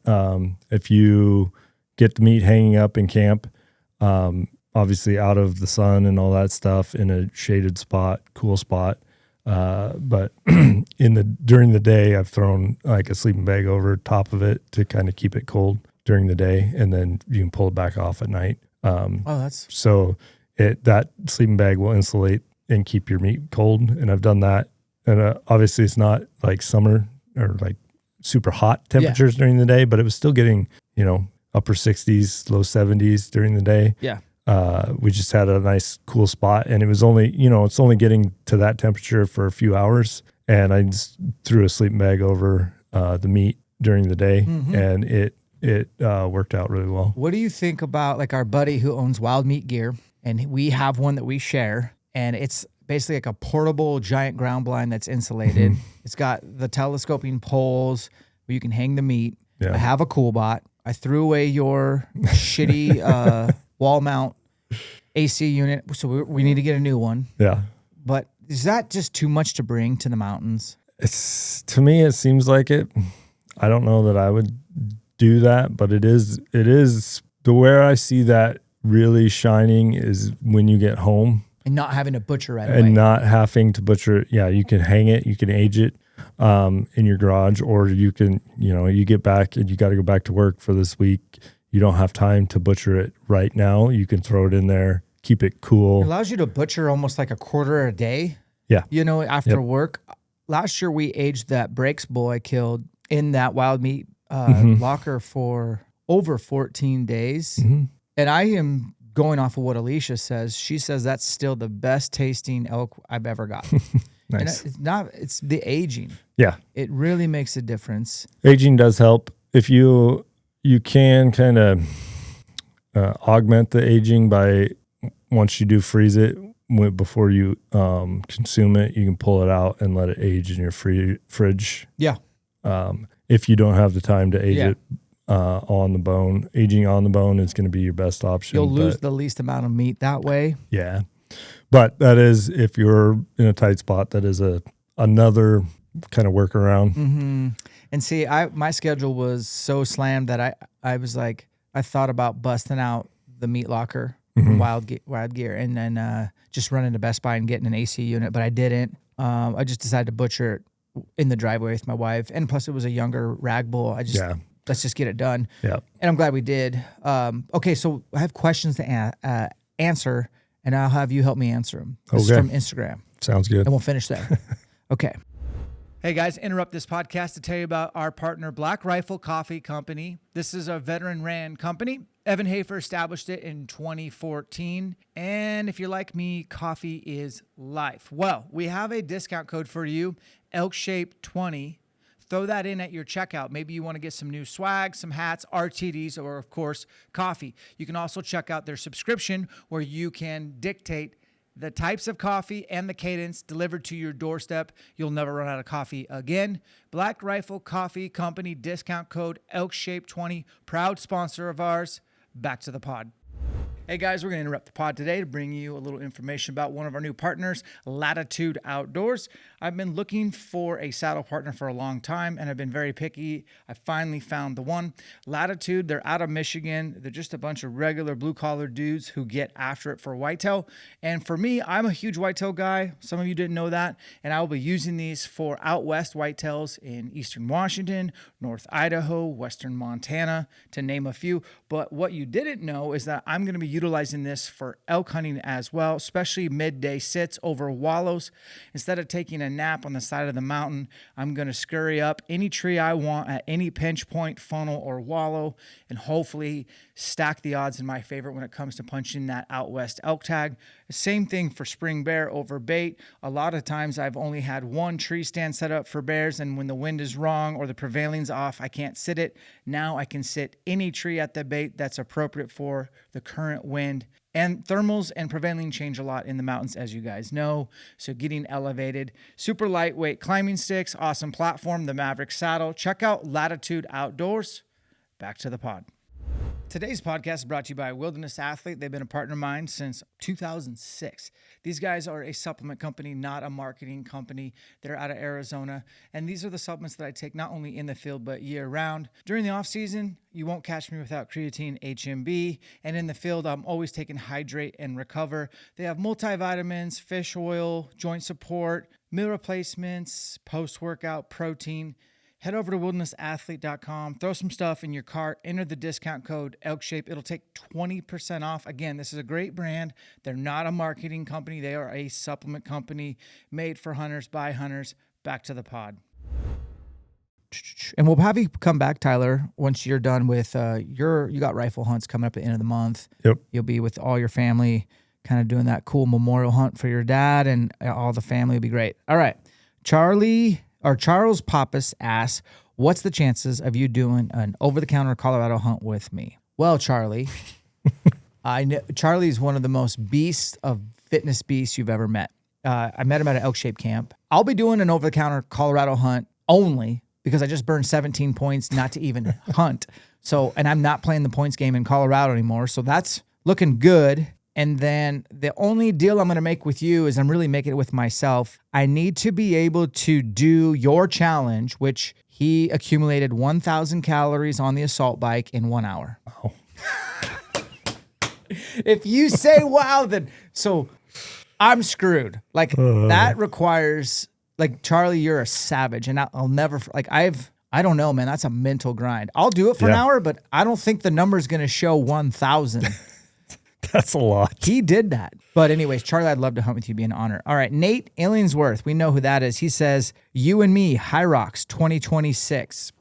if you get the meat hanging up in camp, obviously out of the sun and all that stuff, in a shaded spot, cool spot. But during the day, I've thrown a sleeping bag over top of it to kind of keep it cold during the day, and then you can pull it back off at night. So that sleeping bag will insulate and keep your meat cold, and I've done that. And obviously, it's not like summer or like super hot temperatures during the day, but it was still getting upper 60s, low 70s during the day. Yeah. We just had a nice cool spot, and it was only, it's only getting to that temperature for a few hours. And I just threw a sleeping bag over the meat during the day, and it worked out really well. What do you think about like our buddy who owns Wild Meat Gear, and we have one that we share, and it's basically like a portable giant ground blind that's insulated. It's got the telescoping poles where you can hang the meat. Yeah. I have a cool bot. I threw away your shitty wall mount AC unit, so we need to get a new one. Yeah. But is that just too much to bring to the mountains? To me, it seems like it. I don't know that I would do that, but it is the where I see that really shining is when you get home. And not having to butcher right away. And not having to butcher it. Yeah, you can hang it, you can age it in your garage, or you can, you get back and you got to go back to work for this week. You don't have time to butcher it right now. You can throw it in there, keep it cool. It allows you to butcher almost like a quarter a day. Yeah. After work. Last year we aged that Breaks bull I killed in that wild meat locker for over 14 days. And I am going off of what Alicia says. She says that's still the best tasting elk I've ever got. Nice. And it's the aging. Yeah. It really makes a difference. Aging does help. If you can kind of augment the aging by, once you do freeze it, before you consume it, you can pull it out and let it age in your fridge. Yeah. If you don't have the time to age it on the bone, aging on the bone is going to be your best option. You'll lose the least amount of meat that way. Yeah. But that is, if you're in a tight spot, that is another kind of workaround. And see, my schedule was so slammed that I was like, I thought about busting out the meat locker from Wild Gear and then just running to Best Buy and getting an AC unit, but I didn't. I just decided to butcher it in the driveway with my wife, and plus it was a younger rag bull. Let's just get it done. Yeah. And I'm glad we did. Okay, so I have questions to answer, and I'll have you help me answer them. This is from Instagram. Sounds good. And we'll finish there. Okay. Hey guys, interrupt this podcast to tell you about our partner, Black Rifle Coffee Company. This is a veteran-ran company. Evan Hafer established it in 2014. And if you're like me, coffee is life. Well, we have a discount code for you, ElkShape 20. Throw that in at your checkout. Maybe you want to get some new swag, some hats, RTDs, or of course, coffee. You can also check out their subscription where you can dictate the types of coffee and the cadence delivered to your doorstep. You'll never run out of coffee again. Black Rifle Coffee Company, discount code ElkShape20, proud sponsor of ours. Back to the pod. Hey guys, we're going to interrupt the pod today to bring you a little information about one of our new partners, Latitude Outdoors. I've been looking for a saddle partner for a long time, and I've been very picky. I finally found the one. Latitude, they're out of Michigan. They're just a bunch of regular blue-collar dudes who get after it for whitetail. And for me, I'm a huge whitetail guy. Some of you didn't know that. And I will be using these for out west whitetails in eastern Washington, North Idaho, western Montana, to name a few. But what you didn't know is that I'm going to be utilizing this for elk hunting as well, especially midday sits over wallows. Instead of taking a nap on the side of the mountain, I'm going to scurry up any tree I want at any pinch point, funnel, or wallow, and hopefully stack the odds in my favor when it comes to punching that out west elk tag. Same thing for spring bear over bait. A lot of times I've only had one tree stand set up for bears, and when the wind is wrong or the prevailing's off, I can't sit it. Now I can sit any tree at the bait that's appropriate for the current wind. And thermals and prevailing change a lot in the mountains, as you guys know. So getting elevated, super lightweight climbing sticks, awesome platform, the Maverick saddle. Check out Latitude Outdoors. Back to the pod. Today's podcast is brought to you by Wilderness Athlete. They've been a partner of mine since 2006. These guys are a supplement company, not a marketing company. They're out of Arizona. And these are the supplements that I take not only in the field, but year round. During the off season, you won't catch me without creatine, HMB. And in the field, I'm always taking Hydrate and Recover. They have multivitamins, fish oil, joint support, meal replacements, post-workout protein. Head over to wildernessathlete.com, throw some stuff in your cart, enter the discount code ElkShape. It'll take 20% off. Again, this is a great brand. They're not a marketing company. They are a supplement company made for hunters by hunters. Back to the pod. And we'll have you come back, Tyler, once you're done with you got rifle hunts coming up at the end of the month. Yep. You'll be with all your family, kind of doing that cool memorial hunt for your dad, and all the family will be great. All right. Charles Pappas asks, what's the chances of you doing an over-the-counter Colorado hunt with me? Well, Charlie, I know Charlie's one of the most fitness beasts you've ever met. I met him at an ElkShape camp. I'll be doing an over-the-counter Colorado hunt only because I just burned 17 points not to even hunt. So, and I'm not playing the points game in Colorado anymore. So that's looking good. And then the only deal I'm going to make with you is I'm really making it with myself. I need to be able to do your challenge, which he accumulated 1,000 calories on the assault bike in 1 hour. Wow. If you say wow, then so I'm screwed. Like that requires, like, Charlie, you're a savage, and I'll never, like, I don't know, man. That's a mental grind. I'll do it for an hour, but I don't think the number's going to show 1,000. That's a lot. He did that. But anyways, Charlie, I'd love to hunt with you. Be an honor. All right, Nate Illingsworth. We know who that is. He says, you and me, High Rocks 2026.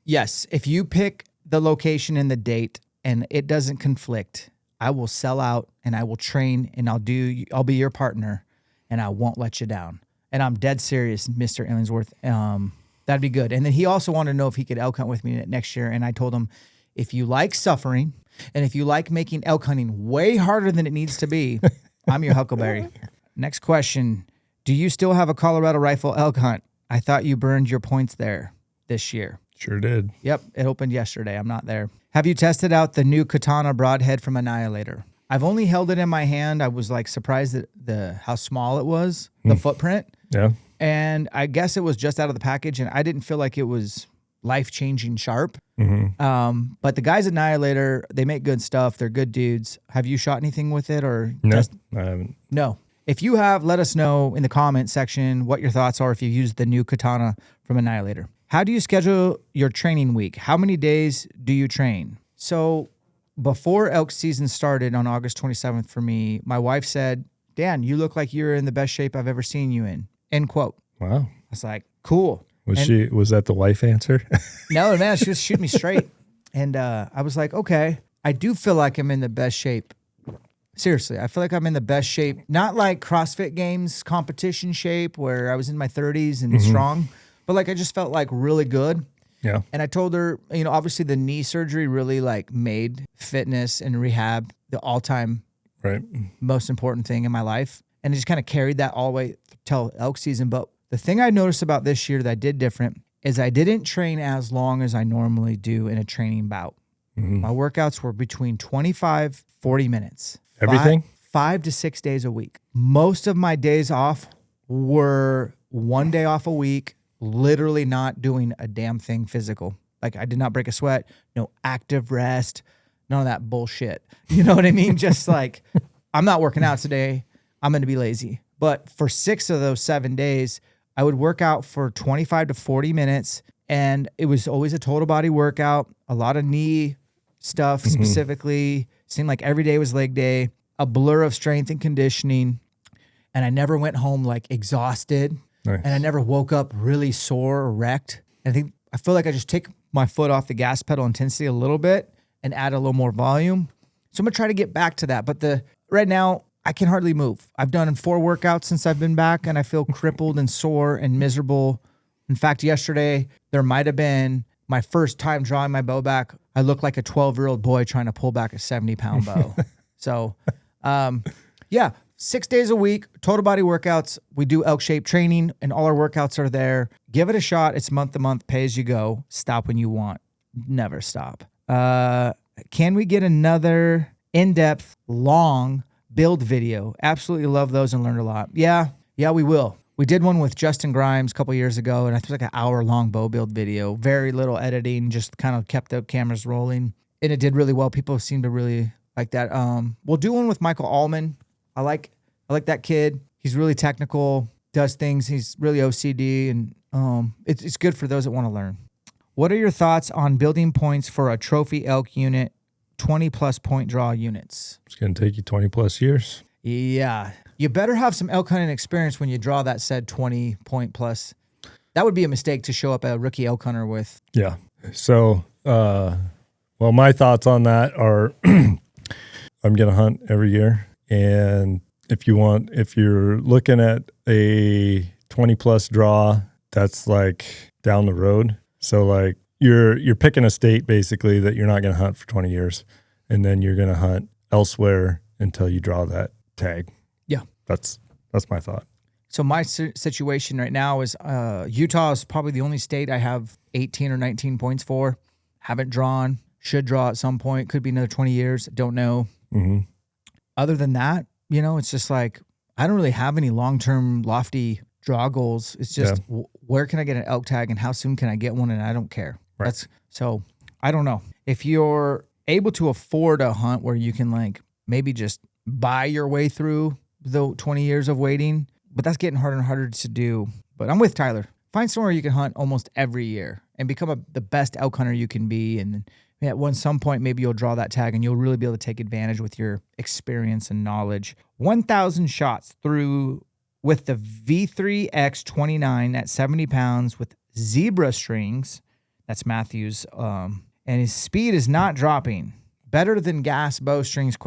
Yes, if you pick the location and the date and it doesn't conflict, I will sell out and I will train and I'll be your partner and I won't let you down. And I'm dead serious, Mr. Illingsworth. That'd be good. And then he also wanted to know if he could elk hunt with me next year. And I told him, if you like suffering and if you like making elk hunting way harder than it needs to be, I'm your huckleberry. Next question. Do you still have a Colorado rifle elk hunt? I thought you burned your points there this year. Sure did. Yep, it opened yesterday. I'm not there. Have you tested out the new Katana broadhead from Annihilator? I've only held it in my hand. I was like surprised at how small it was, the footprint. Yeah. And I guess it was just out of the package, and I didn't feel like it was life-changing sharp. Mm-hmm. But the guys at Annihilator, they make good stuff. They're good dudes. Have you shot anything with it or? No, I haven't. No. If you have, let us know in the comment section what your thoughts are if you used the new Katana from Annihilator. How do you schedule your training week? How many days do you train? So before elk season started on August 27th for me, my wife said, Dan, you look like you're in the best shape I've ever seen you in. End quote. Wow. I was like, cool. Was that the wife answer? No, man, she was shooting me straight. And I was like, okay, I do feel like I'm in the best shape. Seriously, I feel like I'm in the best shape. Not like CrossFit Games competition shape where I was in my 30s and strong, but like I just felt like really good. Yeah. And I told her, obviously the knee surgery really like made fitness and rehab the all-time most important thing in my life. And I just kind of carried that all the way till elk season. But the thing I noticed about this year that I did different is I didn't train as long as I normally do in a training bout. My workouts were between 25, 40 minutes. Everything? 5 to 6 days a week. Most of my days off were 1 day off a week, literally not doing a damn thing physical. Like I did not break a sweat, no active rest, none of that bullshit. You know what I mean? Just like, I'm not working out today. I'm going to be lazy. But for 6 of those 7 days, I would work out for 25 to 40 minutes. And it was always a total body workout, a lot of knee stuff specifically. Seemed like every day was leg day, a blur of strength and conditioning. And I never went home like exhausted. Nice. And I never woke up really sore or wrecked. And I feel like I just take my foot off the gas pedal intensity a little bit and add a little more volume. So I'm going to try to get back to that. But right now, I can hardly move. I've done 4 workouts since I've been back, and I feel crippled and sore and miserable. In fact, yesterday, there might have been my first time drawing my bow back. I looked like a 12-year-old boy trying to pull back a 70-pound bow. So, 6 days a week, total body workouts. We do ElkShape training, and all our workouts are there. Give it a shot. It's month to month, pay as you go. Stop when you want. Never stop. Can we get another in-depth, long build video? Absolutely love those and learned a lot. Yeah, we will. We did one with Justin Grimes a couple years ago, and I think it was like an hour-long bow build video. Very little editing, just kind of kept the cameras rolling. And it did really well. People seem to really like that. We'll do one with Michael Allman. I like that kid. He's really technical, does things. He's really OCD, and it's good for those that want to learn. What are your thoughts on building points for a trophy elk unit, 20-plus point draw units? It's going to take you 20-plus years. Yeah. You better have some elk hunting experience when you draw that said 20-point-plus That would be a mistake to show up a rookie elk hunter with. Yeah. So, well, my thoughts on that are I'm going to hunt every year. And if you're looking at a 20 plus draw, that's like down the road. So like you're picking a state basically that you're not going to hunt for 20 years. And then you're going to hunt elsewhere until you draw that tag. Yeah. That's my thought. So my situation right now is Utah is probably the only state I have 18 or 19 points for. Haven't drawn. Should draw at some point. Could be another 20 years. Don't know. Mm-hmm. Other than that, it's just like I don't really have any long-term lofty draw goals. It's just where can I get an elk tag and how soon can I get one, and I don't care. Right. So I don't know. If you're able to afford a hunt where you can like maybe just buy your way through the 20 years of waiting, but that's getting harder and harder to do. But I'm with Tyler. Find somewhere you can hunt almost every year and become the best elk hunter you can be. And at some point, maybe you'll draw that tag and you'll really be able to take advantage with your experience and knowledge. 1,000 shots through with the V3X29 at 70 pounds with zebra strings. That's Matthews. And his speed is not dropping. Better than gas bowstrings, ?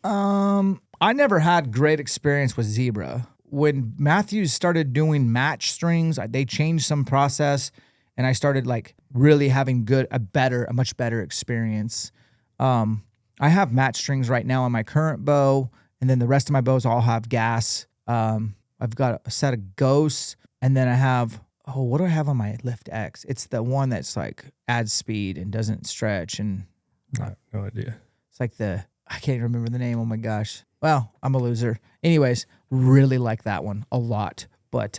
I never had great experience with zebra. When Matthews started doing match strings, they changed some process, and I started like really having a much better experience. I have match strings right now on my current bow, and then the rest of my bows all have gas. I've got a set of ghosts, and then I have, what do I have on my Lift X? It's the one that's like adds speed and doesn't stretch, and I have no idea. It's like I can't remember the name. Oh my gosh. Well, I'm a loser. Anyways, really like that one a lot. But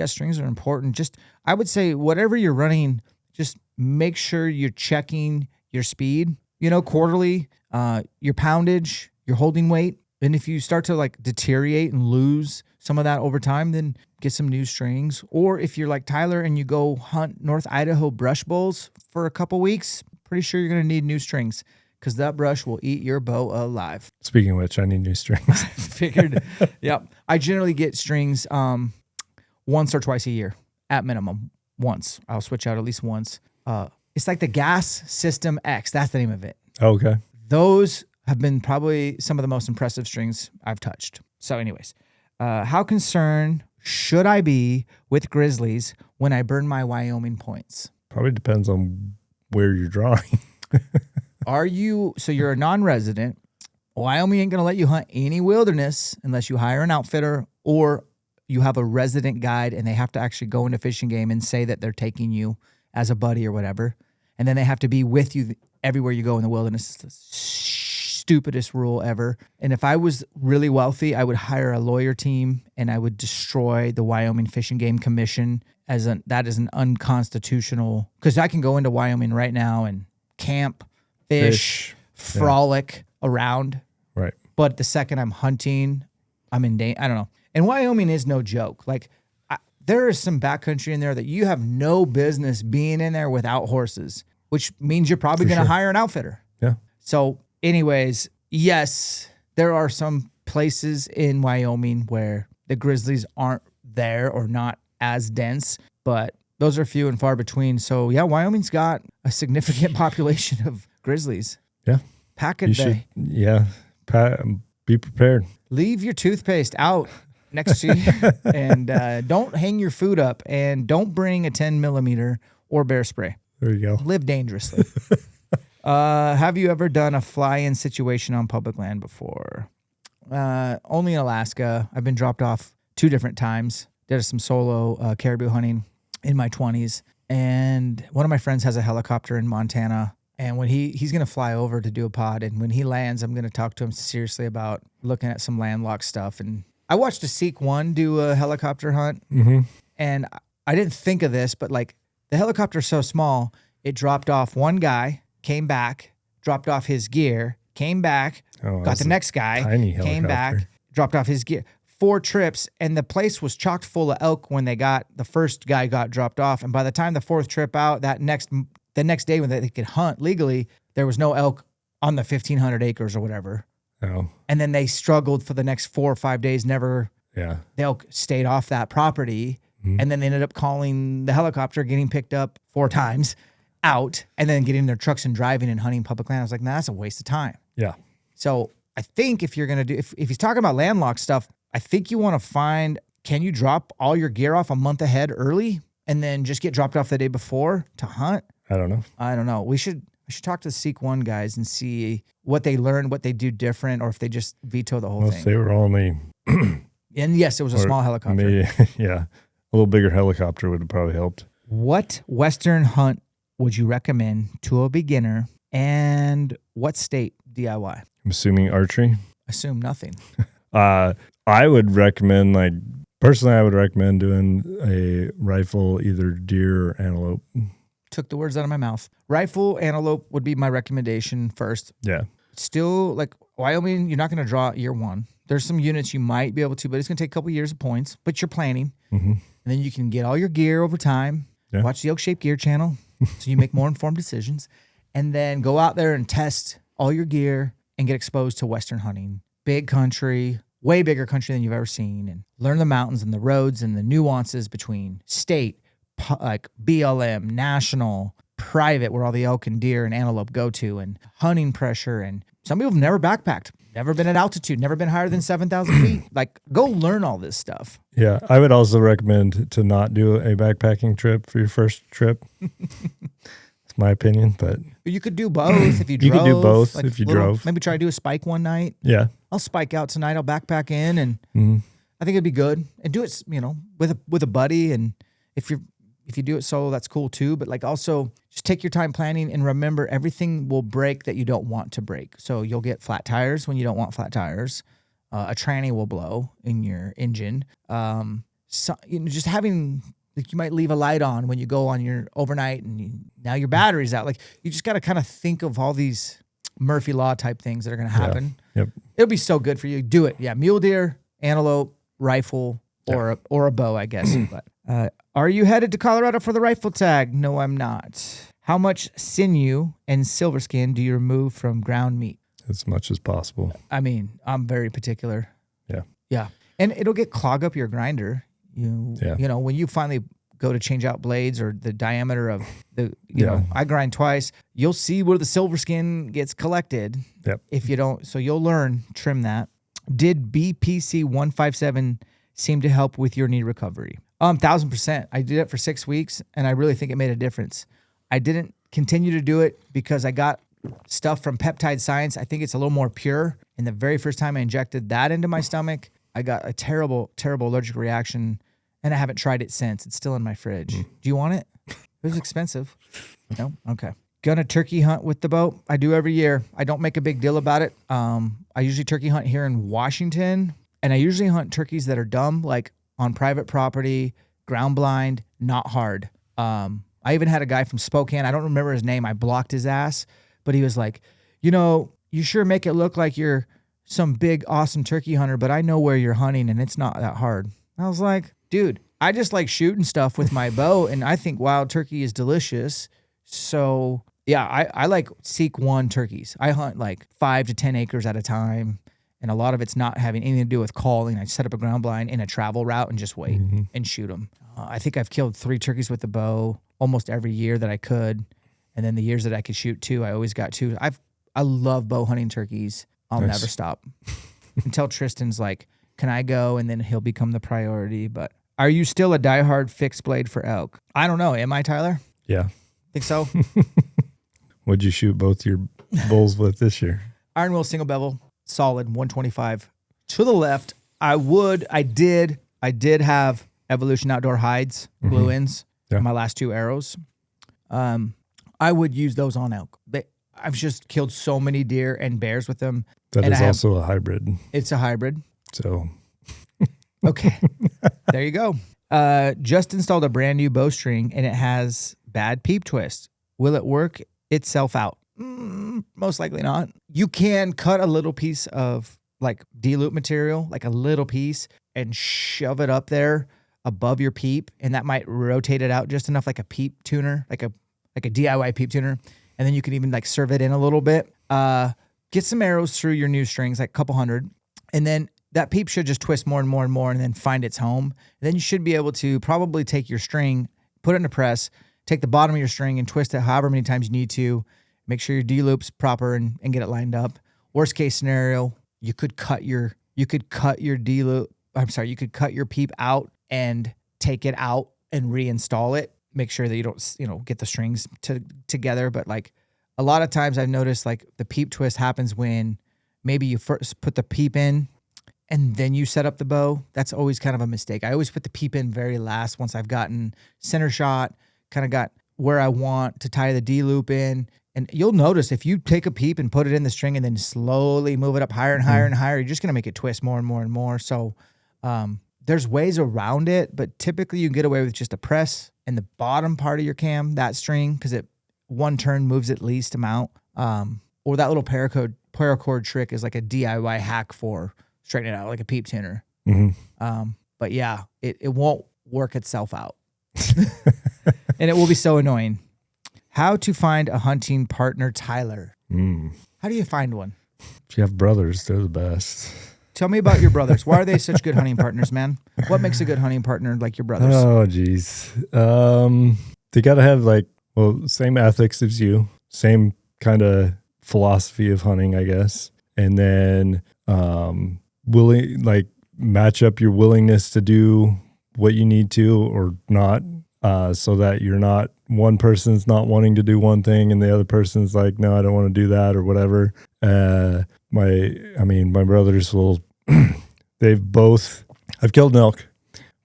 strings are important. Just, I would say whatever you're running, just make sure you're checking your speed, quarterly, your poundage, your holding weight. And if you start to like deteriorate and lose some of that over time, then get some new strings. Or if you're like Tyler and you go hunt North Idaho brush bowls for a couple weeks, pretty sure you're going to need new strings, because that brush will eat your bow alive. Speaking of which, I need new strings. Figured. Yep. I generally get strings once or twice a year at minimum. Once. I'll switch out at least once. It's like the Gas System X. That's the name of it. Okay. Those have been probably some of the most impressive strings I've touched. So anyways, how concerned should I be with grizzlies when I burn my Wyoming points? Probably depends on where you're drawing. So you're a non-resident. Wyoming ain't going to let you hunt any wilderness unless you hire an outfitter or you have a resident guide, and they have to actually go into fishing game and say that they're taking you as a buddy or whatever. And then they have to be with you everywhere you go in the wilderness. It's the stupidest rule ever. And if I was really wealthy, I would hire a lawyer team and I would destroy the Wyoming Fish and Game Commission that is an unconstitutional, because I can go into Wyoming right now and camp, fish, frolic around. Right. But the second I'm hunting, I'm in danger. I don't know. And Wyoming is no joke. Like, there is some backcountry in there that you have no business being in there without horses, which means you're probably going to hire an outfitter. Yeah. So anyways, yes, there are some places in Wyoming where the grizzlies aren't there or not as dense, but those are few and far between. So yeah, Wyoming's got a significant population of grizzlies. Yeah. Pack it day. Yeah. Be prepared. Leave your toothpaste out next to you and don't hang your food up, and don't bring a 10 millimeter or bear spray. There you go. Live dangerously. Have you ever done a fly-in situation on public land before? Only in Alaska. I've been dropped off 2 different times. Did some solo caribou hunting in my 20s. And one of my friends has a helicopter in Montana. And when he's going to fly over to do a pod, and when he lands, I'm going to talk to him seriously about looking at some landlocked stuff. And I watched a Seek 1 do a helicopter hunt, and I didn't think of this, but like the helicopter's so small, it dropped off one guy, came back, dropped off his gear, came back, got the next guy, came back, dropped off his gear. 4 trips, and the place was chocked full of elk when the first guy got dropped off. And by the time the 4th trip out, the next day when they could hunt legally, there was no elk on the 1,500 acres or whatever. Oh. And then they struggled for the next 4 or 5 days. The elk stayed off that property. And then they ended up calling the helicopter, getting picked up 4 times out, and then getting in their trucks and driving and hunting public land. I was like, nah, that's a waste of time. Yeah. So I think if you're going to do, if he's talking about landlocked stuff, I think you want to find, can you drop all your gear off a month ahead early and then just get dropped off the day before to hunt? I don't know. I don't know. I should talk to the Seek One guys and see what they learned, what they do different, or if they just veto the whole thing. They were only... And yes, it was a small helicopter. Maybe, yeah. A little bigger helicopter would have probably helped. What Western hunt would you recommend to a beginner, and what state DIY? I'm assuming archery. Assume nothing. I would recommend, personally, I would recommend doing a rifle, either deer or antelope. Took the words out of my mouth. Rifle, antelope would be my recommendation first. Yeah. Still, Wyoming, you're not going to draw year one. There's some units you might be able to, but it's going to take a couple years of points, but you're planning. Mm-hmm. And then you can get all your gear over time. Yeah. Watch the ElkShape Gear channel so you make more informed decisions. And then go out there and test all your gear and get exposed to Western hunting. Big country, way bigger country than you've ever seen. And learn the mountains and the roads and the nuances between state, like BLM, national, private, where all the elk and deer and antelope go to, and hunting pressure. And some people have never backpacked, never been at altitude, never been higher than 7,000 feet. Go learn all this stuff. Yeah. I would also recommend to not do a backpacking trip for your first trip. It's my opinion, but you could do both if you drove. You could do both if you drove. Maybe try to do a spike one night. Yeah. I'll spike out tonight. I'll backpack in, and I think it'd be good. And do it, with a buddy. And if you do it solo, that's cool too. But also just take your time planning, and remember, everything will break that you don't want to break. So you'll get flat tires when you don't want flat tires. A tranny will blow in your engine. Just having, you might leave a light on when you go on your overnight, and now your battery's out. You just got to kind of think of all these Murphy Law type things that are going to happen. Yeah. Yep. It'll be so good for you. Do it. Yeah. Mule deer, antelope, rifle, or a bow, I guess. But are you headed to Colorado for the rifle tag? No, I'm not. How much sinew and silver skin do you remove from ground meat? As much as possible. I mean, I'm very particular. Yeah. Yeah. And it'll clog up your grinder. When you finally go to change out blades, or the diameter of I grind twice, you'll see where the silver skin gets collected. Yep. If you don't, so you'll learn, trim that. Did BPC 157 seem to help with your knee recovery? 1,000%. I did it for 6 weeks, and I really think it made a difference. I didn't continue to do it because I got stuff from Peptide Science. I think it's a little more pure. And the very first time I injected that into my stomach, I got a terrible, terrible allergic reaction, and I haven't tried it since. It's still in my fridge. Do you want it? It was expensive. No? Okay. Gonna turkey hunt with the bow. I do every year. I don't make a big deal about it. I usually turkey hunt here in Washington, and I usually hunt turkeys that are dumb, on private property, ground blind, not hard. I even had a guy from Spokane. I don't remember his name. I blocked his ass, but he was like, you sure make it look like you're some big, awesome turkey hunter, but I know where you're hunting, and it's not that hard. I was like, dude, I just like shooting stuff with my bow, and I think wild turkey is delicious. So yeah, I like Seek One turkeys. I hunt 5 to 10 acres at a time, and a lot of it's not having anything to do with calling. I set up a ground blind in a travel route and just wait and shoot them. I think I've killed 3 turkeys with the bow almost every year that I could, and then the years that I could shoot 2, I always got 2. I love bow hunting turkeys. I'll never stop until Tristan's like, can I go? And then he'll become the priority. But are you still a diehard fixed blade for elk? I don't know. Am I, Tyler? Yeah. Think so? What'd you shoot both your bulls with this year? Iron wheel single bevel, solid 125 to the left. I did have Evolution Outdoor hides, glue ins, my last 2 arrows. I would use those on elk. I've just killed so many deer and bears with them. That is also a hybrid. It's a hybrid. So. Okay. There you go. Just installed a brand new bowstring, and it has bad peep twist. Will it work itself out? Most likely not. You can cut a little piece of D-loop material, a little piece, and shove it up there above your peep, and that might rotate it out just enough, like a peep tuner, like a DIY peep tuner. And then you can even serve it in a little bit. Get some arrows through your new strings, a couple hundred, and then that peep should just twist more and more and more and then find its home. And then you should be able to probably take your string, put it in a press, take the bottom of your string and twist it however many times you need to. Make sure your D-loop's proper and get it lined up. Worst case scenario, you could cut your D-loop. I'm sorry, you could cut your peep out and take it out and reinstall it. Make sure that you don't, get the strings together. But like a lot of times I've noticed like the peep twist happens when maybe you first put the peep in and then you set up the bow. That's always kind of a mistake. I always put the peep in very last once I've gotten center shot, kind of got where I want to tie the D-loop in. And you'll notice if you take a peep and put it in the string and then slowly move it up higher and higher and higher, you're just going to make it twist more and more and more. So there's ways around it, but typically you can get away with just a press in the bottom part of your cam, that string, because one turn moves at least amount. Or that little paracord trick is like a DIY hack for straightening it out like a peep tuner. Mm-hmm. But yeah, it won't work itself out. And it will be so annoying. How to find a hunting partner, Tyler. How do you find one? If you have brothers, they're the best. Tell me about your brothers. Why are they such good hunting partners, man? What makes a good hunting partner like your brothers? Oh, geez. They got to have same ethics as you, same kind of philosophy of hunting, I guess. And then match up your willingness to do what you need to or not, so that you're not, one person's not wanting to do one thing and the other person's like, no, I don't want to do that or whatever. My brothers will, I've killed an elk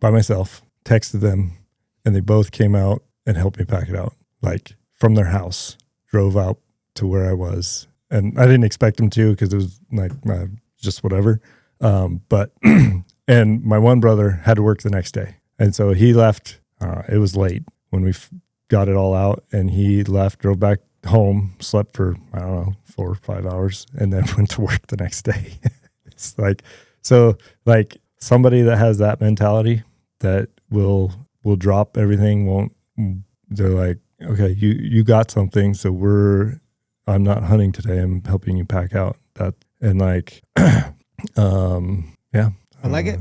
by myself, texted them, and they both came out and helped me pack it out, like from their house, drove out to where I was. And I didn't expect them to, because it was like just whatever. But and my one brother had to work the next day. And so he left, it was late when we got it all out, and he left, drove back home, slept for, 4 or 5 hours, and then went to work the next day. It's somebody that has that mentality that will drop everything, they're like, okay, you got something, so I'm not hunting today, I'm helping you pack out that. And yeah. I like it.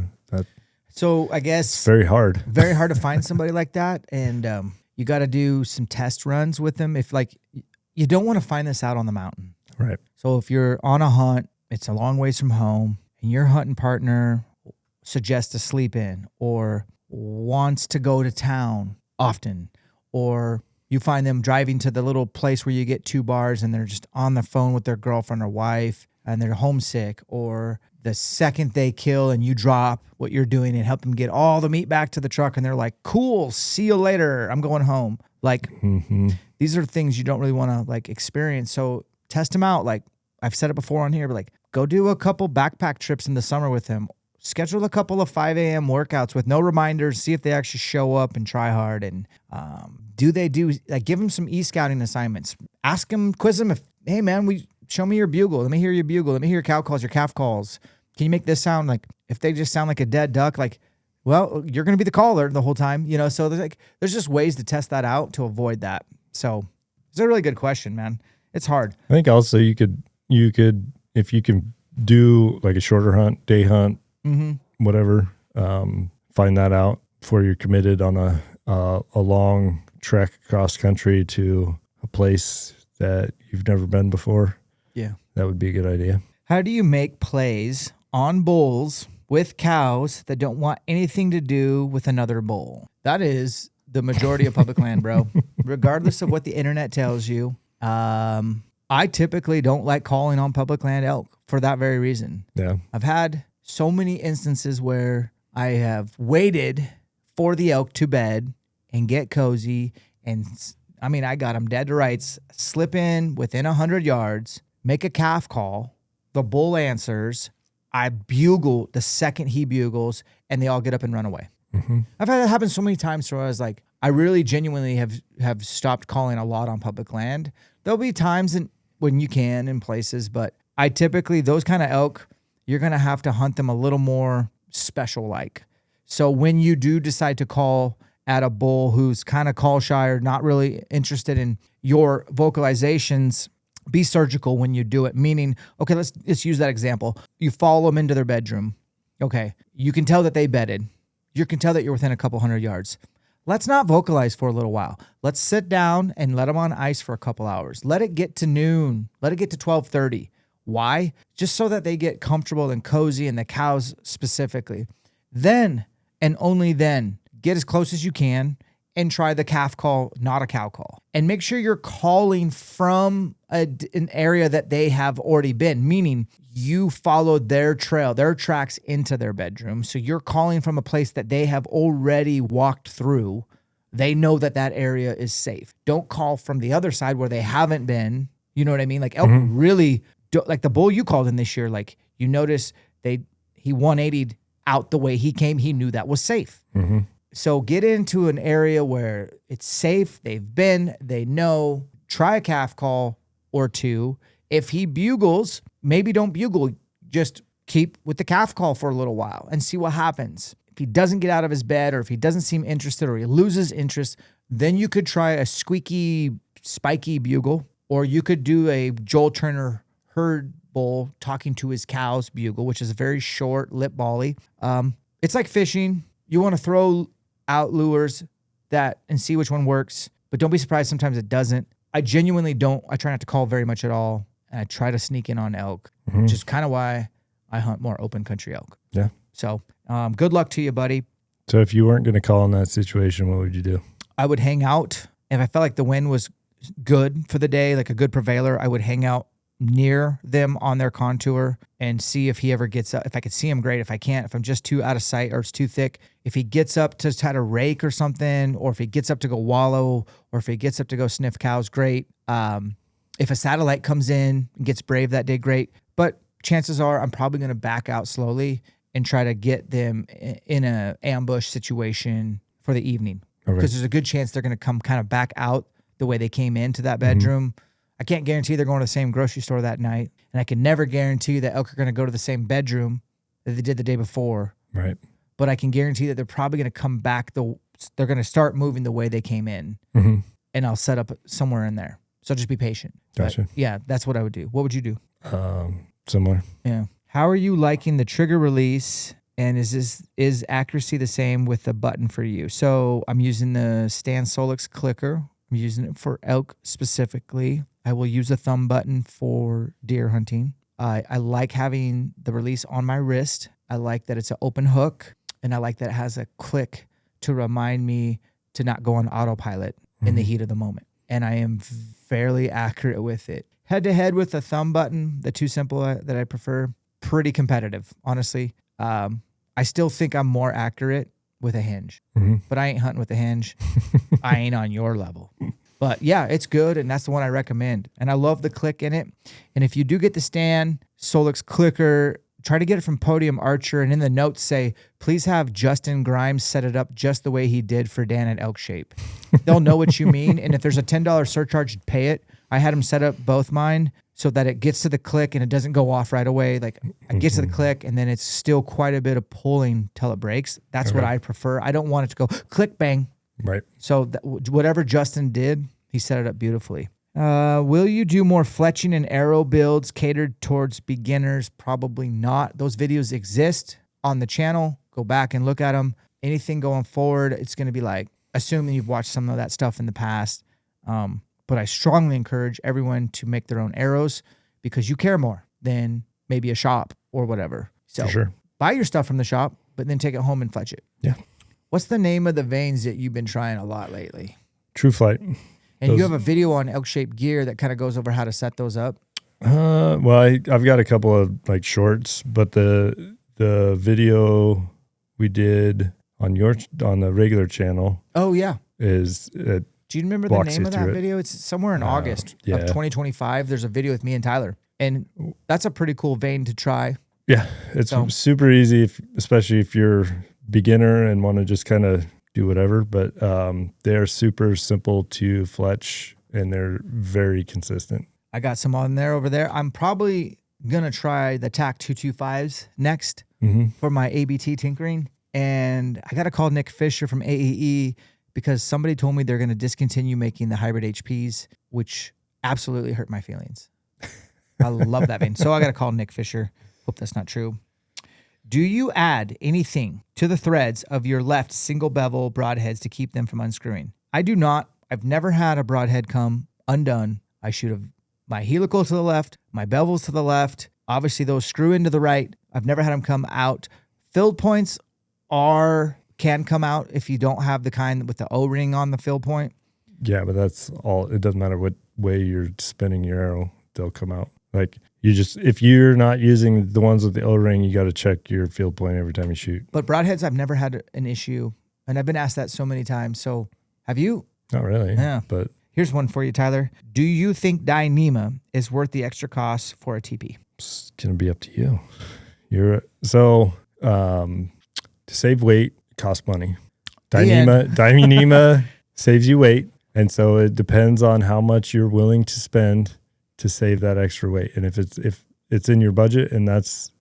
So I guess it's very hard to find somebody like that. And you got to do some test runs with them. If you don't want to find this out on the mountain. Right. So if you're on a hunt, it's a long ways from home, and your hunting partner suggests to sleep in or wants to go to town often, or you find them driving to the little place where you get 2 bars and they're just on the phone with their girlfriend or wife and they're homesick, or the second they kill and you drop what you're doing and help them get all the meat back to the truck and they're like, cool, see you later, I'm going home. These are things you don't really want to experience. So test them out. I've said it before on here, but go do a couple backpack trips in the summer with them. Schedule a couple of 5 a.m. workouts with no reminders. See if they actually show up and try hard. And give them some e-scouting assignments. Ask them, quiz them. Hey man, show me your bugle. Let me hear your bugle. Let me hear your cow calls, your calf calls. Can you make this sound if they just sound like a dead duck, well, you're going to be the caller the whole time, So there's just ways to test that out to avoid that. So it's a really good question, man. It's hard. I think also you could, if you can do a shorter hunt, day hunt, whatever, find that out before you're committed on a long trek across country to a place that you've never been before. Yeah. That would be a good idea. How do you make plays on bulls with cows that don't want anything to do with another bull? That is the majority of public land, bro. Regardless of what the internet tells you. I typically don't like calling on public land elk for that very reason. Yeah. I've had so many instances where I have waited for the elk to bed and get cozy. And I got them dead to rights, slip in within 100 yards, make a calf call. The bull answers. I bugle the second he bugles, and they all get up and run away. Mm-hmm. I've had that happen so many times where I was like, I really genuinely have stopped calling a lot on public land. There'll be times when you can in places, but I typically, those kind of elk, you're going to have to hunt them a little more special-like. So when you do decide to call at a bull who's kind of call shy or not really interested in your vocalizations, be surgical when you do it. Meaning, okay, let's use that example. You follow them into their bedroom Okay. You can tell that they bedded. You can tell that you're within a couple 100 yards. Let's not vocalize for a little while. Let's sit down and let them on ice for a couple hours. Let it get to noon. Let it get to 12:30. Why? Just so that they get comfortable and cozy, and the cows specifically. Then, and only then, get as close as you can and try the calf call, not a cow call. And make sure you're calling from an area that they have already been, meaning you followed their trail, their tracks into their bedroom. So you're calling from a place that they have already walked through. They know that that area is safe. Don't call from the other side where they haven't been. You know what I mean? Like elk really, like the bull you called in this year, like you notice he 180'd out the way he came. He knew that was safe. Mm-hmm. So get into an area where it's safe. They've been, they know. Try a calf call or two. If he bugles, maybe don't bugle. Just keep with the calf call for a little while and see what happens. If he doesn't get out of his bed, or if he doesn't seem interested, or he loses interest, then you could try a squeaky, spiky bugle, or you could do a Joel Turner herd bull talking to his cows bugle, which is a very short lip bally. It's like fishing. You want to throw out lures and see which one works, but don't be surprised sometimes it doesn't. I genuinely don't. I try not to call very much at all. And I try to sneak in on elk, which is kind of why I hunt more open country elk. Yeah. So good luck to you, buddy. So if you weren't going to call in that situation, what would you do? I would hang out. If I felt like the wind was good for the day, like a good prevailer, I would hang out near them on their contour and see if he ever gets up. If I could see him, great. If I can't, if I'm just too out of sight or it's too thick, if he gets up to try to rake or something, or if he gets up to go wallow, or if he gets up to go sniff cows, great. If a satellite comes in and gets brave that day, great. But chances are I'm probably going to back out slowly and try to get them in an ambush situation for the evening. Because there's a good chance they're going to come kind of back out the way they came into that bedroom. I can't guarantee they're going to the same grocery store that night. And I can never guarantee that elk are going to go to the same bedroom that they did the day before. Right. But I can guarantee that they're probably going to come back. They're going to start moving the way they came in. And I'll set up somewhere in there. So just be patient. Gotcha. But yeah, that's what I would do. What would you do? Similar. Yeah. How are you liking the trigger release? And is accuracy the same with the button for you? So I'm using the Stan Solix clicker. I'm using it for elk specifically. I will use a thumb button for deer hunting. I like having the release on my wrist. I like that it's an open hook, and I like that it has a click to remind me to not go on autopilot in the heat of the moment. And I am fairly accurate with it. Head to head with the thumb button, the Too Simple that I prefer, pretty competitive, honestly. I still think I'm more accurate with a hinge, but I ain't hunting with a hinge. I ain't on your level. But yeah, it's good, and that's the one I recommend. And I love the click in it. And if you do get the Stan Solix clicker, try to get it from Podium Archer, and in the notes say, please have Justin Grimes set it up just the way he did for Dan at ElkShape. They'll know what you mean. And if there's a $10 surcharge, pay it. I had him set up both mine so that it gets to the click and it doesn't go off right away. Like it gets to the click, and then it's still quite a bit of pulling till it breaks. That's what I prefer. I don't want it to go click, bang. Right. So whatever Justin did, he set it up beautifully. Will you do more fletching and arrow builds catered towards beginners? Probably not. Those videos exist on the channel. Go back and look at them. Anything going forward, it's going to be like, assuming you've watched some of that stuff in the past. But I strongly encourage everyone to make their own arrows because you care more than maybe a shop or whatever. So For sure. Buy your stuff from the shop, but then take it home and fletch it. Yeah. What's the name of the vanes that you've been trying a lot lately? True Flight. And you have a video on ElkShape Gear that kind of goes over how to set those up. Well, I've got a couple of like shorts, but the video we did on the regular channel. Oh yeah. Is do you remember the name of that video? It's somewhere in August of 2025. There's a video with me and Tyler, and that's a pretty cool vane to try. Yeah, it's super easy, especially if you're beginner and want to just kind of do whatever. But they're super simple to fletch, and they're very consistent. I got some on there over there. I'm probably gonna try the TAC 225s next for my ABT tinkering, and I got to call Nick Fisher from AEE because somebody told me they're gonna discontinue making the hybrid HPs, which absolutely hurt my feelings. I love that vane, so I got to call Nick Fisher. Hope that's not true. Do you add anything to the threads of your left single bevel broadheads to keep them from unscrewing? I do not. I've never had a broadhead come undone. I shoot my helical to the left, my bevels to the left. Obviously, those screw into the right. I've never had them come out. Filled points can come out if you don't have the kind with the O-ring on the fill point. Yeah, but that's all. It doesn't matter what way you're spinning your arrow, they'll come out. Like if you're not using the ones with the O-ring, you got to check your field point every time you shoot. But broadheads, I've never had an issue, and I've been asked that so many times. So have you? Not really. Yeah. But here's one for you, Tyler. Do you think Dyneema is worth the extra cost for a TP? It's gonna be up to you. To save weight costs money. Dyneema saves you weight, and so it depends on how much you're willing to spend to save that extra weight. And if it's in your budget and that's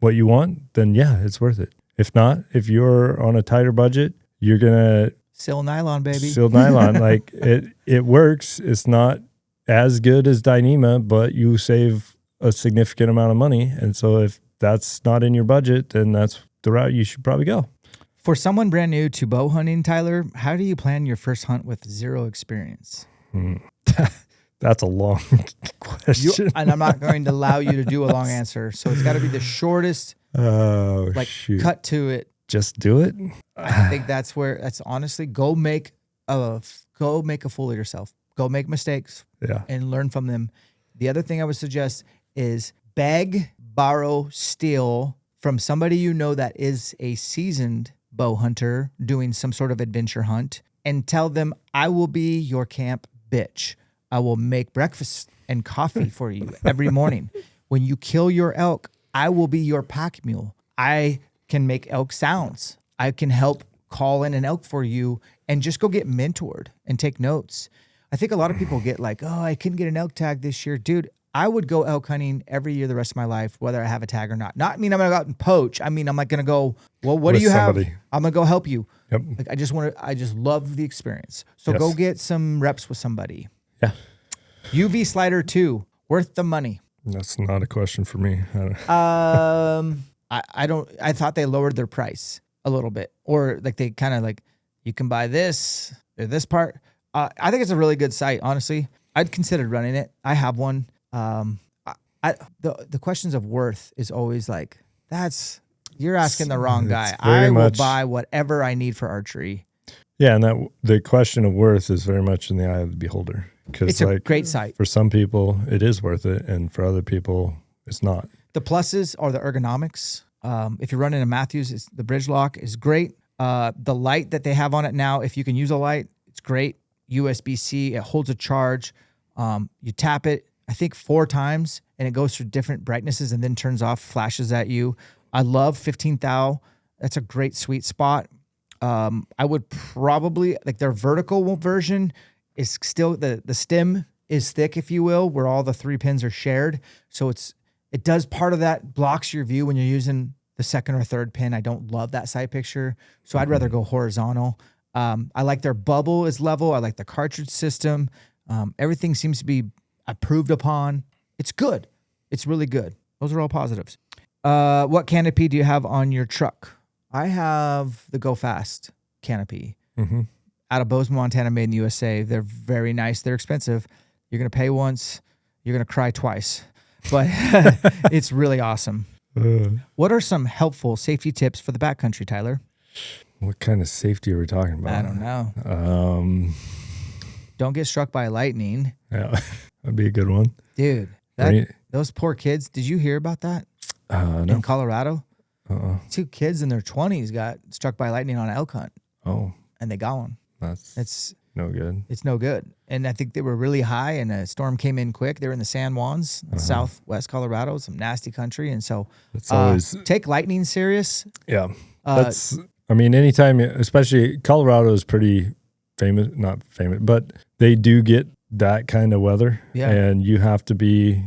what you want, then yeah, it's worth it. If not, if you're on a tighter budget, you're gonna Sil nylon, baby. Sil nylon. Like it works. It's not as good as Dyneema, but you save a significant amount of money. And so if that's not in your budget, then that's the route you should probably go. For someone brand new to bow hunting, Tyler, how do you plan your first hunt with zero experience? That's a long question. And I'm not going to allow you to do a long answer. So it's got to be the shortest, shoot. Cut to it. Just do it. I think that's honestly, go make a fool of yourself. Go make mistakes and learn from them. The other thing I would suggest is beg, borrow, steal from somebody you know that is a seasoned bow hunter doing some sort of adventure hunt, and tell them, I will be your camp bitch. I will make breakfast and coffee for you every morning. When you kill your elk, I will be your pack mule. I can make elk sounds. I can help call in an elk for you, and just go get mentored and take notes. I think a lot of people get like, oh, I couldn't get an elk tag this year. Dude, I would go elk hunting every year the rest of my life, whether I have a tag or not. Not mean I'm going to go out and poach. I mean, I'm like going to go, well, what do you have? I'm going to go help you. Yep. Like, I just love the experience. So go get some reps with somebody. Yeah. UV slider 2, worth the money. That's not a question for me. I thought they lowered their price a little bit, or like they kind of like, you can buy this or this part. I think it's a really good site. Honestly, I'd considered running it. I have one. The questions of worth is always like, you're asking the wrong guy. I will buy whatever I need for archery. Yeah, and the question of worth is very much in the eye of the beholder. Because it's a great site. For some people, it is worth it, and for other people, it's not. The pluses are the ergonomics. If you're running a Matthews, the bridge lock is great. The light that they have on it now, if you can use a light, it's great. USB-C, it holds a charge. You tap it, I think 4 times, and it goes through different brightnesses and then turns off, flashes at you. I love 15 thou. That's a great sweet spot. I would probably, like, their vertical version is still, the stem is thick, if you will, where all the 3 pins are shared. So it does part of that, blocks your view when you're using the second or third pin. I don't love that side picture, so I'd rather go horizontal. I like their bubble is level. I like the cartridge system. Everything seems to be approved upon. It's good. It's really good. Those are all positives. What canopy do you have on your truck? I have the Go Fast canopy. Mm-hmm. Out of Bozeman, Montana, made in the USA. They're very nice. They're expensive. You're going to pay once. You're going to cry twice. But it's really awesome. What are some helpful safety tips for the backcountry, Tyler? What kind of safety are we talking about? I don't know. Don't get struck by lightning. Yeah, that'd be a good one. Dude, those poor kids. Did you hear about that? No. In Colorado? 2 kids in their 20s got struck by lightning on an elk hunt. Oh. And they got one. It's no good. It's no good. And I think they were really high, and a storm came in quick. They were in the San Juans, southwest Colorado, some nasty country. And so take lightning serious. Yeah. Anytime, especially Colorado is pretty famous, not famous, but they do get that kind of weather. Yeah. And you have to be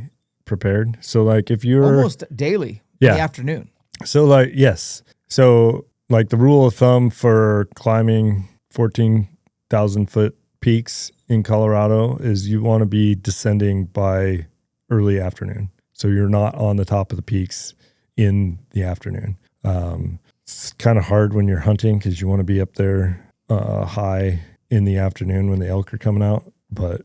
prepared. So like if you're almost daily in the afternoon. So like, yes. So like the rule of thumb for climbing 14,000 foot peaks in Colorado is you want to be descending by early afternoon. So you're not on the top of the peaks in the afternoon. It's kind of hard when you're hunting because you want to be up there high in the afternoon when the elk are coming out. But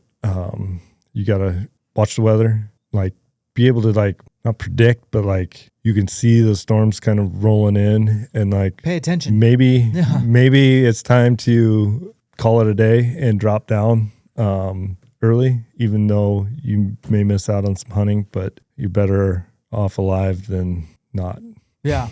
you got to watch the weather, like be able to like not predict, but like you can see the storms kind of rolling in and like pay attention. Maybe it's time to call it a day and drop down early, even though you may miss out on some hunting, but you're better off alive than not. Yeah,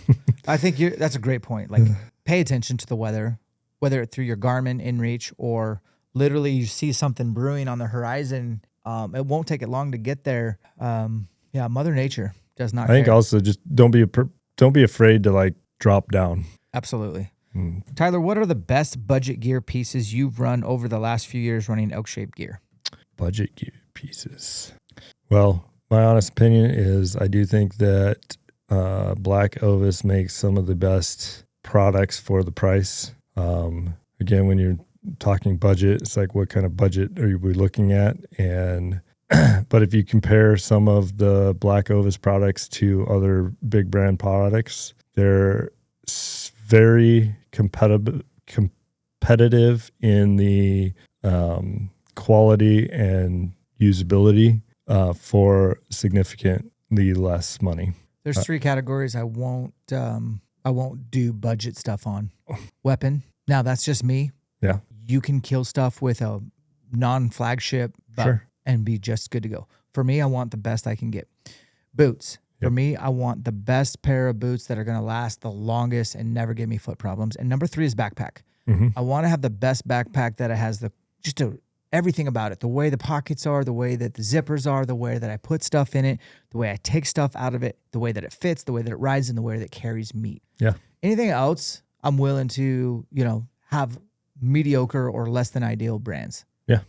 I think that's a great point. Like, pay attention to the weather, whether it's through your Garmin InReach or literally you see something brewing on the horizon. It won't take it long to get there. Yeah, Mother Nature does not care. I think also just don't be afraid to like drop down. Absolutely. Tyler, what are the best budget gear pieces you've run over the last few years running ElkShape gear? Budget gear pieces. Well, my honest opinion is I do think that Black Ovis makes some of the best products for the price. Again, when you're talking budget, it's like what kind of budget are we looking at? And but if you compare some of the Black Ovis products to other big brand products, they're very competitive in the quality and usability for significantly less money. There's three categories I won't do budget stuff on. Weapon. Now that's just me. Yeah. You can kill stuff with a non-flagship and be just good to go. For me, I want the best I can get. Boots. For me, I want the best pair of boots that are going to last the longest and never give me foot problems. And number 3 is backpack. I want to have the best backpack that it has everything about it. The way the pockets are, the way that the zippers are, the way that I put stuff in it, the way I take stuff out of it, the way that it fits, the way that it rides, and the way that it carries meat. Yeah. Anything else, I'm willing to, have mediocre or less than ideal brands. Yeah.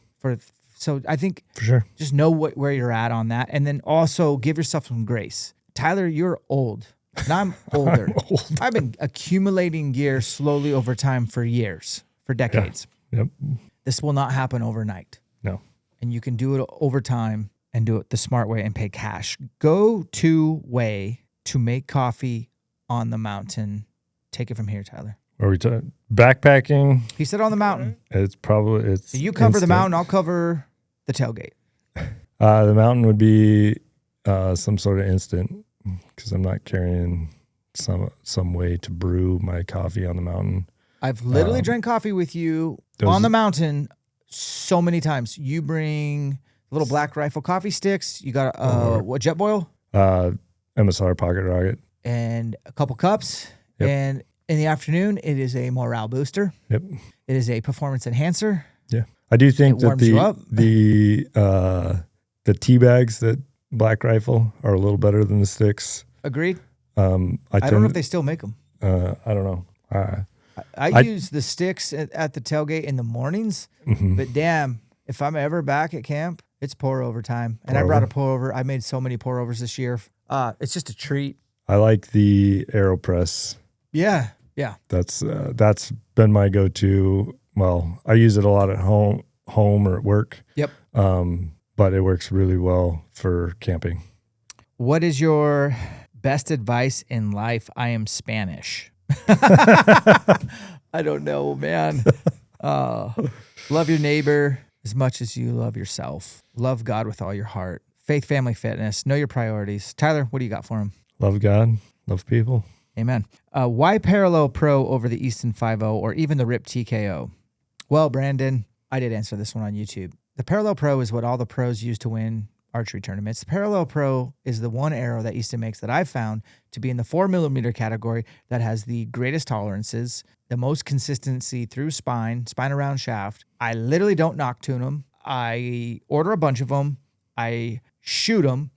So I think for sure, just know where you're at on that. And then also give yourself some grace. Tyler, you're old. And I'm older. I've been accumulating gear slowly over time for years, for decades. Yeah. Yep. This will not happen overnight. No. And you can do it over time and do it the smart way and pay cash. Go-to way to make coffee on the mountain. Take it from here, Tyler. Are we talking backpacking? He said on the mountain. So you cover the mountain, I'll cover the tailgate. The mountain would be some sort of instant because I'm not carrying some way to brew my coffee on the mountain. I've literally drank coffee with you on the mountain so many times. You bring little Black Rifle coffee sticks. You got what, jet boil? MSR Pocket Rocket. And a couple cups. Yep. And in the afternoon, it is a morale booster. Yep. It is a performance enhancer. Yeah. I do think that the tea bags that Black Rifle are a little better than the sticks. Agreed. I don't know if they still make them. I don't know. I use the sticks at the tailgate in the mornings, but damn, if I'm ever back at camp, it's pour over time. And I brought a pour over. I made so many pour overs this year. It's just a treat. I like the AeroPress. Yeah. Yeah. That's been my go-to. Well, I use it a lot at home or at work. Yep. But it works really well for camping. What is your best advice in life? I am Spanish. I don't know, man. Love your neighbor as much as you love yourself. Love God with all your heart. Faith, family, fitness. Know your priorities. Tyler, what do you got for him? Love God. Love people. Amen. Why Parallel Pro over the Easton 5.0 or even the RIP TKO? Well, Brandon, I did answer this one on YouTube. The Parallel Pro is what all the pros use to win archery tournaments. The Parallel Pro is the one arrow that Easton makes that I've found to be in the 4mm category that has the greatest tolerances, the most consistency through spine around shaft. I literally don't knock tune them. I order a bunch of them. I shoot them.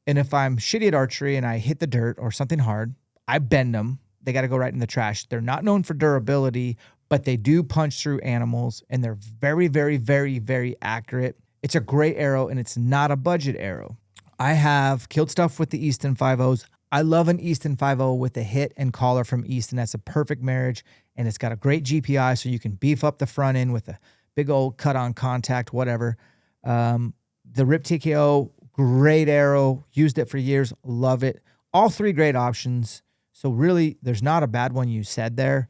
And if I'm shitty at archery and I hit the dirt or something hard, I bend them. They got to go right in the trash. They're not known for durability, but they do punch through animals, and they're very, very, very, very accurate. It's a great arrow, and it's not a budget arrow. I have killed stuff with the Easton 5.0s. I love an Easton 5.0 with a hit and collar from Easton. That's a perfect marriage, and it's got a great GPI, so you can beef up the front end with a big old cut-on contact, whatever. The RIP TKO, great arrow. Used it for years. Love it. All three great options. So really, there's not a bad one you said there.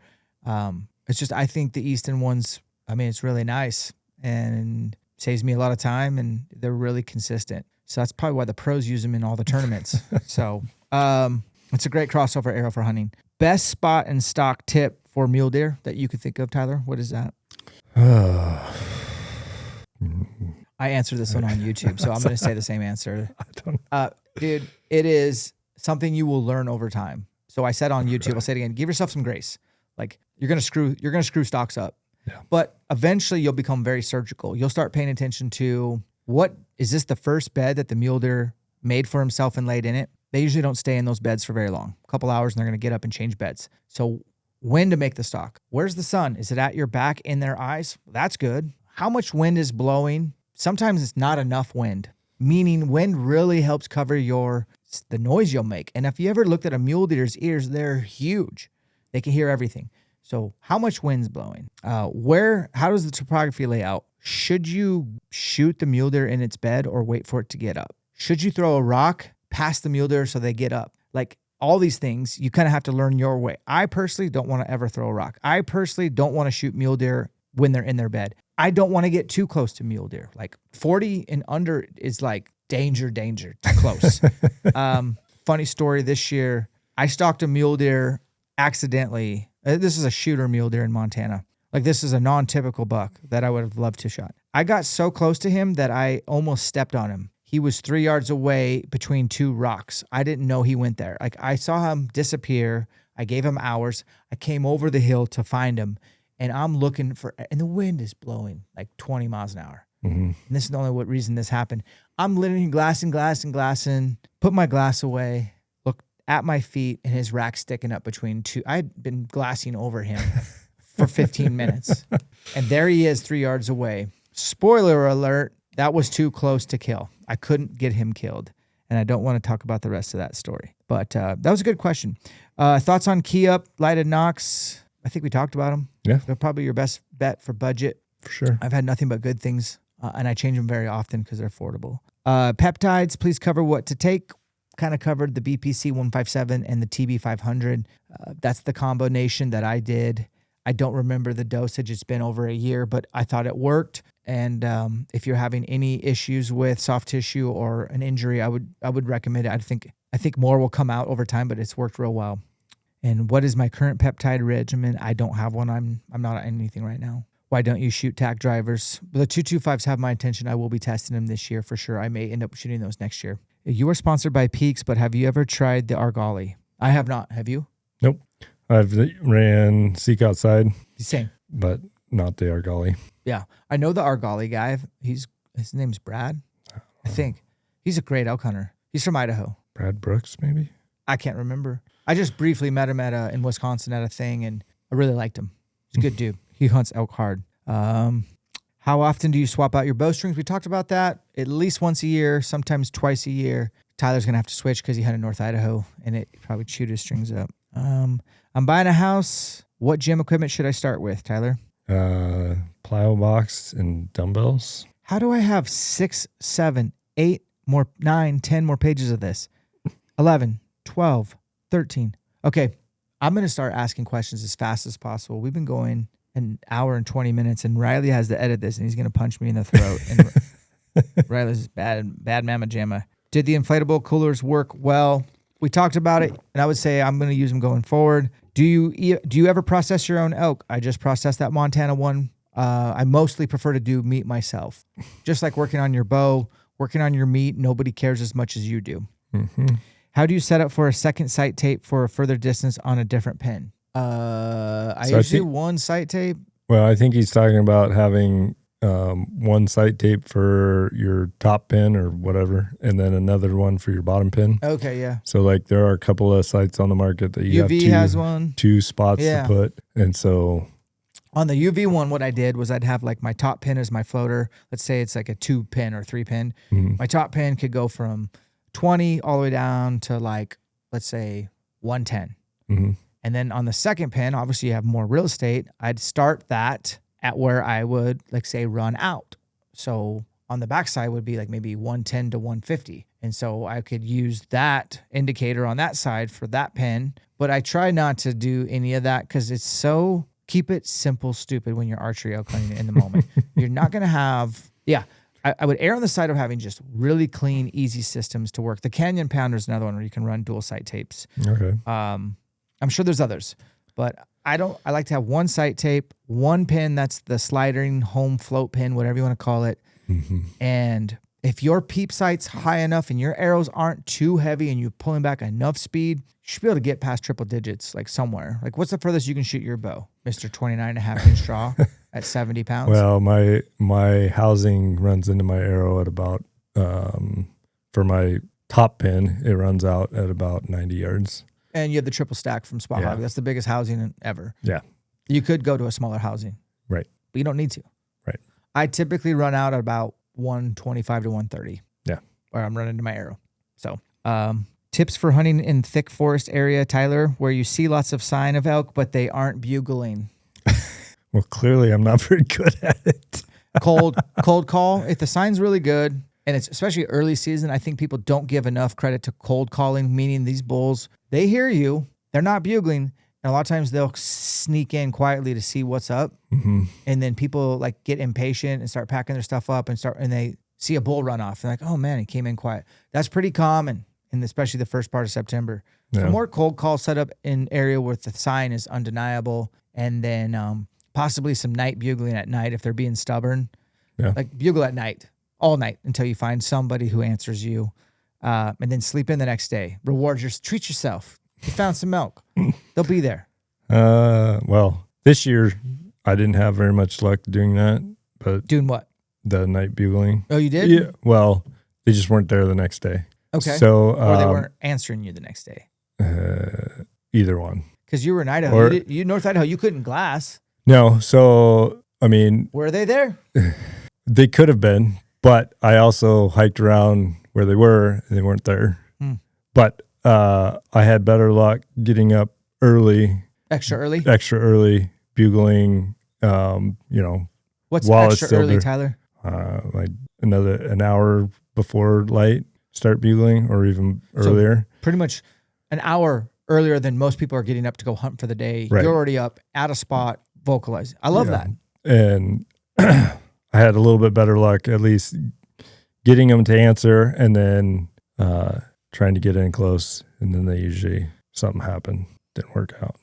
It's just, I think the Easton ones, I mean, it's really nice and saves me a lot of time, and they're really consistent. So that's probably why the pros use them in all the tournaments. So it's a great crossover arrow for hunting. Best spot and stock tip for mule deer that you could think of, Tyler? What is that? I answered this one on YouTube, so I'm going to say the same answer. I don't know. Dude, it is something you will learn over time. So I said on YouTube, I'll say it again, give yourself some grace. Like you're going to screw stocks up. Yeah. But eventually you'll become very surgical. You'll start paying attention to what is this the first bed that the mule deer made for himself and laid in it? They usually don't stay in those beds for very long. A couple hours and they're going to get up and change beds. So when to make the stock? Where's the sun? Is it at your back, in their eyes? That's good. How much wind is blowing? Sometimes it's not enough wind, meaning wind really helps cover the noise you'll make. And if you ever looked at a mule deer's ears, they're huge. They can hear everything. So how much wind's blowing? How does the topography lay out? Should you shoot the mule deer in its bed or wait for it to get up? Should you throw a rock past the mule deer so they get up? Like all these things, you kind of have to learn your way. I personally don't want to ever throw a rock. I personally don't want to shoot mule deer when they're in their bed. I don't want to get too close to mule deer. Like 40 and under is like danger, too close. Funny story this year, I stalked a mule deer accidentally. This is a shooter mule deer in Montana. Like this is a non-typical buck that I would have loved to shot. I got so close to him that I almost stepped on him. He was 3 yards away between two rocks. I didn't know he went there. Like I saw him disappear. I gave him hours. I came over the hill to find him, and I'm looking and the wind is blowing like 20 miles an hour. Mm-hmm. And this is the only reason this happened. I'm literally glassing, put my glass away, look at my feet, and his rack sticking up between two. I'd been glassing over him for 15 minutes. And there he is 3 yards away. Spoiler alert, that was too close to kill. I couldn't get him killed. And I don't want to talk about the rest of that story. But that was a good question. Thoughts on key up, lighted Knox? I think we talked about them. Yeah. They're probably your best bet for budget. For sure. I've had nothing but good things, and I change them very often because they're affordable. Peptides, please cover what to take. Kind of covered the BPC 157 and the TB 500. That's the combination that I did. I don't remember the dosage. It's been over a year, but I thought it worked. And if you're having any issues with soft tissue or an injury, I would recommend it. I think more will come out over time, but it's worked real well. And what is my current peptide regimen? I don't have one. I'm not on anything right now. Why don't you shoot tack drivers? The 225s have my attention. I will be testing them this year for sure. I may end up shooting those next year. You are sponsored by Peaks, but have you ever tried the Argali? I have not. Have you? Nope. I've ran Seek Outside. Same. But not the Argali. Yeah. I know the Argali guy. His name's Brad, I think. He's a great elk hunter. He's from Idaho. Brad Brooks, maybe? I can't remember. I just briefly met him in Wisconsin at a thing, and I really liked him. He's a good dude. He hunts elk hard. How often do you swap out your bowstrings? We talked about that. At least once a year, sometimes twice a year. Tyler's going to have to switch because he hunted North Idaho, and it probably chewed his strings up. I'm buying a house. What gym equipment should I start with, Tyler? Plyo box and dumbbells. How do I have 6, 7, 8 more, 9, 10 more pages of this? 11, 12, 13. Okay, I'm going to start asking questions as fast as possible. We've been going an hour and 20 minutes, and Riley has to edit this, and he's going to punch me in the throat. And Riley's bad mama jamma. Did the inflatable coolers work well? We talked about it, and I would say I'm going to use them going forward. Do you ever process your own elk? I just processed that Montana one. I mostly prefer to do meat myself. Just like working on your bow, working on your meat, nobody cares as much as you do. Mm-hmm. How do you set up for a second sight tape for a further distance on a different pin? I usually one sight tape. Well, I think he's talking about having one sight tape for your top pin or whatever, and then another one for your bottom pin. Okay, yeah. So like there are a couple of sights on the market that you UV has one. 2 spots to put, and so on the UV one, what I did was I'd have like my top pin as my floater. Let's say it's like a 2 pin or 3 pin. Mm-hmm. My top pin could go from 20 all the way down to like, let's say 110. Mm-hmm. And then on the second pin, obviously you have more real estate. I'd start that at where I would, like say, run out. So on the backside would be like maybe 110 to 150. And so I could use that indicator on that side for that pin. But I try not to do any of that because it's so, keep it simple, stupid when you're archery elk hunting in the moment. You're not going to have, I would err on the side of having just really clean, easy systems to work. The Canyon Pounder is another one where you can run dual sight tapes. Okay. I'm sure there's others, but I like to have one sight tape, one pin. That's the sliding home float pin, whatever you want to call it. Mm-hmm. And if your peep sight's high enough and your arrows aren't too heavy and you're pulling back enough speed, you should be able to get past triple digits, like somewhere. Like, what's the furthest you can shoot your bow, Mr. 29.5-inch straw at 70 pounds? Well, my housing runs into my arrow at about, for my top pin, it runs out at about 90 yards. And you have the triple stack from Spot Hog. That's the biggest housing ever. Yeah. You could go to a smaller housing. Right. But you don't need to. Right. I typically run out at about 125 to 130. Yeah. Where I'm running to my arrow. So, tips for hunting in thick forest area, Tyler, where you see lots of sign of elk, but they aren't bugling. Well, clearly I'm not very good at it. Cold call. If the sign's really good, and it's especially early season, I think people don't give enough credit to cold calling, meaning these bulls, they hear you, they're not bugling, and a lot of times they'll sneak in quietly to see what's up. Mm-hmm. And then people like get impatient and start packing their stuff up and they see a bull run off. They're like, oh man, he came in quiet. That's pretty common, and especially the first part of September. So more cold call set up in area where the sign is undeniable, and then possibly some night bugling at night if they're being stubborn. Yeah. Like bugle at night, all night until you find somebody who answers you, and then sleep in the next day. Treat yourself. You found some elk. They'll be there. Well, this year I didn't have very much luck doing that, but Doing what? the night bugling. Oh, you did? Yeah. Well, they just weren't there the next day. Okay. So, or they weren't answering you the next day. Either one. Because you were in Idaho. Or- you North Idaho. You couldn't glass. No. So, I mean, Were they there? they could have been, but I also hiked around where they were and they weren't there. But I had better luck getting up early, Extra early, bugling, What's while it's extra still early, there. Tyler? Like an hour before light, start bugling, or even earlier. Pretty much an hour earlier than most people are getting up to go hunt for the day. Right. You're already up at a spot, vocalizing. I love that. And I had a little bit better luck, at least getting them to answer, and then trying to get in close, and then something happened. Didn't work out.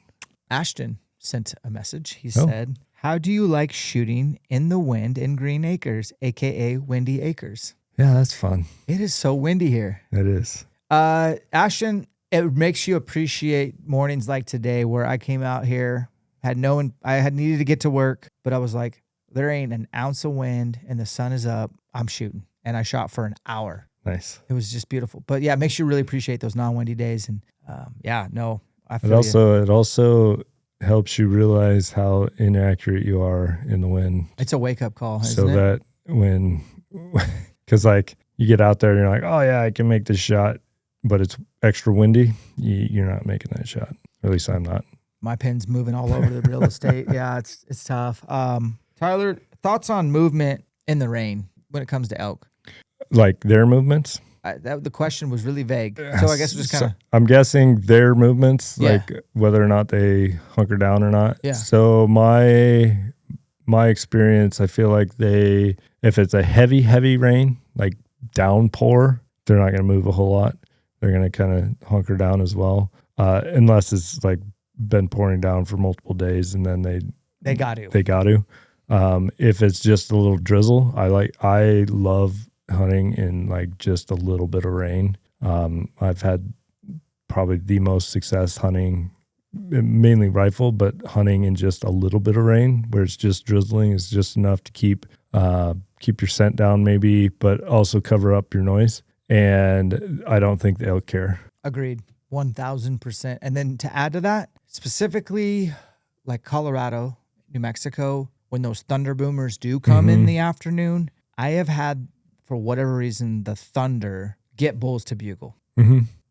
Ashton sent a message. He said, how do you like shooting in the wind in Green Acres, a.k.a. Windy Acres? Yeah, that's fun. It is so windy here. It is. Ashton, it makes you appreciate mornings like today where I came out here, I had needed to get to work, but I was like, there ain't an ounce of wind and the sun is up. I'm shooting. And I shot for an hour. Nice. It was just beautiful. But yeah, it makes you really appreciate those non-windy days. And I feel It also helps you realize how inaccurate you are in the wind. it's a wake-up call, isn't So it? that because like you get out there and you're like, oh yeah, I can make this shot, but it's extra windy, you're not making that shot. Or at least I'm not. My pin's moving all over the real estate. Yeah, it's tough. Tyler, thoughts on movement in the rain when it comes to elk? Like their movements? The question was really vague. So I guess we're just kind of... I'm guessing their movements, Yeah. like whether or not they hunker down or not. Yeah. So my experience, I feel like if it's a heavy rain, like downpour, they're not going to move a whole lot. They're going to kind of hunker down as well, unless it's like been pouring down for multiple days, and then They got to. They got to. If it's just a little drizzle, I love hunting in like just a little bit of rain. I've had probably the most success hunting, mainly rifle, but hunting in just a little bit of rain where it's just drizzling is just enough to keep your scent down maybe, but also cover up your noise. And I don't think the elk care. Agreed. 1,000%. And then to add to that, specifically like Colorado, New Mexico, when those thunder boomers do come in the afternoon, I have had, for whatever reason, the thunder get bulls to bugle.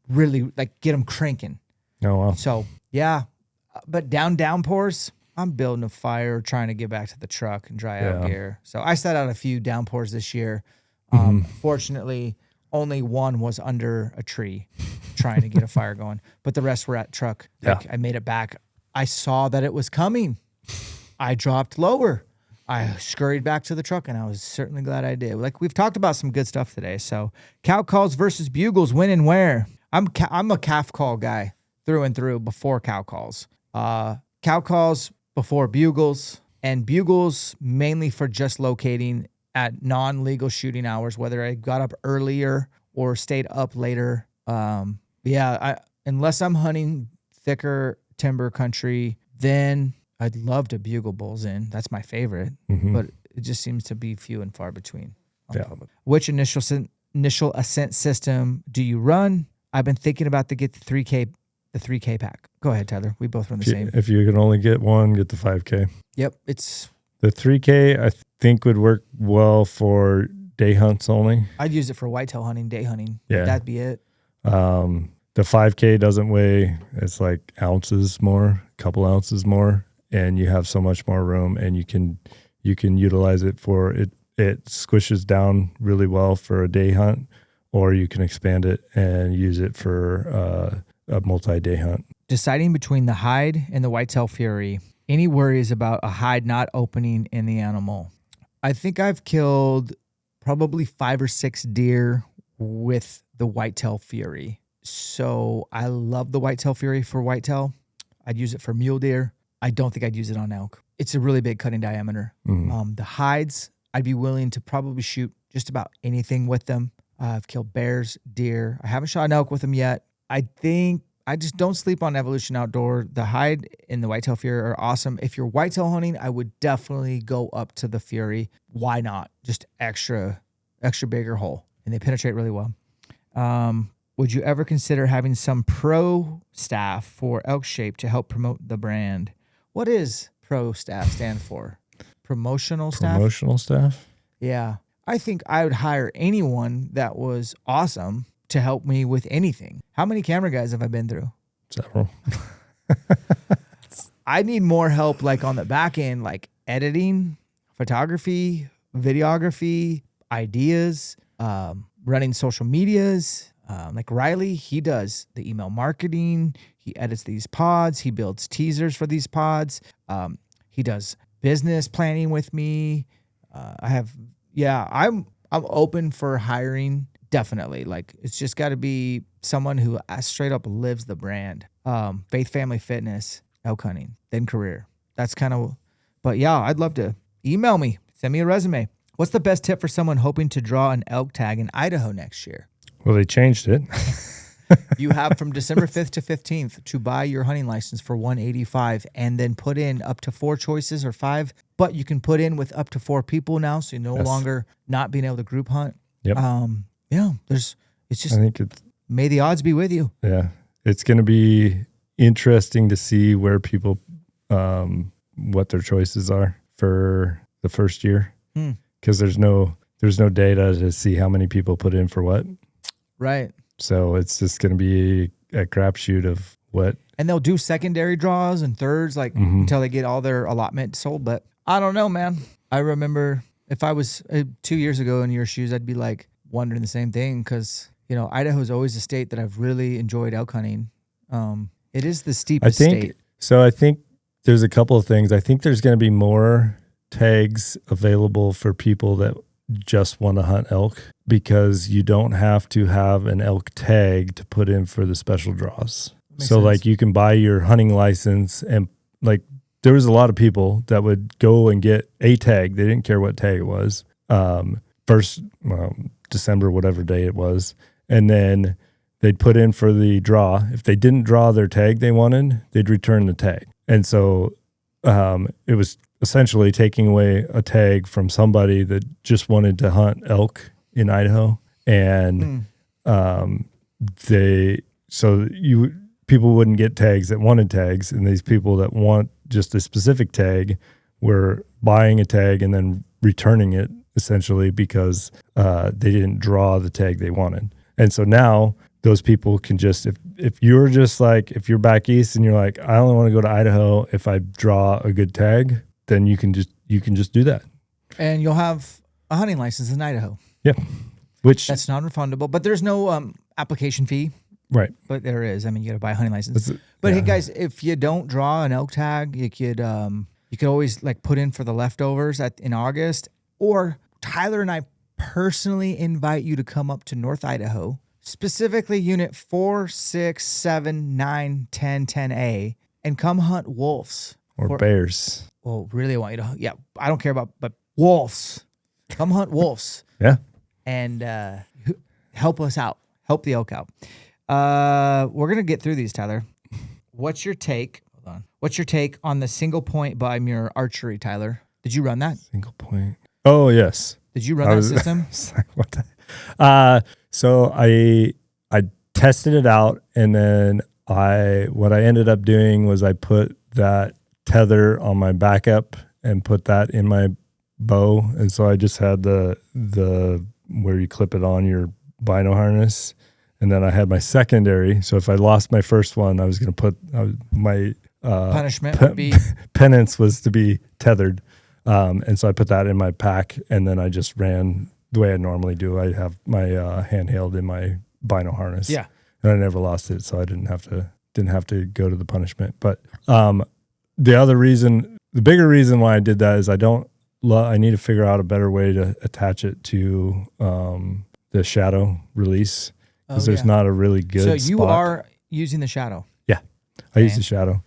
Really, like, get them cranking. Oh, wow. So, yeah. But downpours, I'm building a fire, trying to get back to the truck and dry out gear. So I set out a few downpours this year. Fortunately, Only one was under a tree trying to get a fire going, but the rest were at truck. Like, I made it back. I saw that it was coming. I dropped lower. I scurried back to the truck, and I was certainly glad I did. Like, we've talked about some good stuff today. So cow calls versus bugles, when and where? I'm a calf call guy through and through before cow calls. Cow calls before bugles, and bugles mainly for just locating at non-legal shooting hours, whether I got up earlier or stayed up later. Unless I'm hunting thicker timber country, then I'd love to bugle bulls in. That's my favorite, but it just seems to be few and far between. Which initial ascent system do you run? I've been thinking about to get the 3K pack. Go ahead, Tyler. We both run the same. If you can only get one, get the 5K. Yep, it's the 3K. I think would work well for day hunts only. I'd use it for whitetail hunting, day hunting. Yeah, that'd be it. The 5K doesn't weigh. It's like ounces more, a couple ounces more, and you have so much more room, and you can utilize it for it. It squishes down really well for a day hunt, or you can expand it and use it for a multi-day hunt. Deciding between the hide and the whitetail fury. Any worries about a hide not opening in the animal? I think I've killed probably 5 or 6 deer with the whitetail fury. So I love the whitetail fury for whitetail. I'd use it for mule deer. I don't think I'd use it on elk. It's a really big cutting diameter. The hides, I'd be willing to probably shoot just about anything with them. I've killed bears, deer. I haven't shot an elk with them yet. I think I just don't sleep on Evolution Outdoor. The hide and the whitetail fury are awesome. If you're whitetail hunting, I would definitely go up to the fury. Why not? Just extra bigger hole, and they penetrate really well. Would you ever consider having some pro staff for ElkShape to help promote the brand? What is pro staff stand for? Promotional staff? Promotional staff? Yeah. I think I would hire anyone that was awesome to help me with anything. How many camera guys have I been through? Several. I need more help like on the back end, like editing, photography, videography, ideas, running social medias. Like Riley, he does the email marketing. He edits these pods. He builds teasers for these pods. He does business planning with me. I'm open for hiring. Definitely. Like, it's just got to be someone who straight up lives the brand. Faith, family, fitness, elk hunting, then career. That's kind of, but yeah, I'd love to. Email me, send me a resume. What's the best tip for someone hoping to draw an elk tag in Idaho next year? Well, they changed it. You have from December 5th to 15th to buy your hunting license for $185 and then put in up to 4 choices or 5, but you can put in with up to 4 people now. So you're no longer not being able to group hunt. Yep. It's just, I think it's, may the odds be with you. Yeah. It's going to be interesting to see where people, what their choices are for the first year. Cause there's no data to see how many people put in for what. Right. So it's just going to be a crapshoot of what. And they'll do secondary draws and thirds, like until they get all their allotment sold. But I don't know, man. I remember if I was 2 years ago in your shoes, I'd be like wondering the same thing. Cause Idaho is always a state that I've really enjoyed elk hunting. It is the steepest state. So I think there's a couple of things. I think there's going to be more tags available for people that just want to hunt elk, because you don't have to have an elk tag to put in for the special draws. Makes sense. Like, you can buy your hunting license, and like there was a lot of people that would go and get a tag. They didn't care what tag it was. December, whatever day it was. And then they'd put in for the draw. If they didn't draw their tag they wanted, they'd return the tag. And so it was essentially taking away a tag from somebody that just wanted to hunt elk in Idaho. And people wouldn't get tags that wanted tags. And these people that want just a specific tag were buying a tag and then returning it, essentially, because they didn't draw the tag they wanted. And so now those people can just, if you're just like, if you're back east and you're like, I only want to go to Idaho if I draw a good tag, then you can just do that. And you'll have a hunting license in Idaho. Yep. Which That's non-refundable, but there's no application fee. right. But there is. I mean, you got to buy a hunting license. That's- But yeah. hey, guys, if you don't draw an elk tag, you could always like put in for the leftovers in August. Or Tyler and I personally invite you to come up to North Idaho, specifically Unit 4, 6, 7, 9, 10, 10A, and come hunt wolves. Or bears. Well, really, I want you to. Yeah, I don't care about, but wolves. Come hunt wolves Yeah. and help us out. Help the elk out. We're gonna get through these, Tyler. What's your take? Hold on. What's your take on the single point by Muir archery, Tyler? Did you run that? Single point. Oh, yes. Did you run that system? It's like, what the? So I tested it out, and then what I ended up doing was I put that tether on my backup and put that in my bow, and so I just had the where you clip it on your bino harness, and then I had my secondary. So if I lost my first one, I was going to put my Punishment would be penance was to be tethered. And so I put that in my pack, and then I just ran the way I normally do. I have my handheld in my bino harness. Yeah. And I never lost it, so I didn't have to go to the punishment. But the bigger reason why I did that is I need to figure out a better way to attach it to the shadow release, because there's not a really good So you spot. are using the shadow. Yeah, I use the shadow.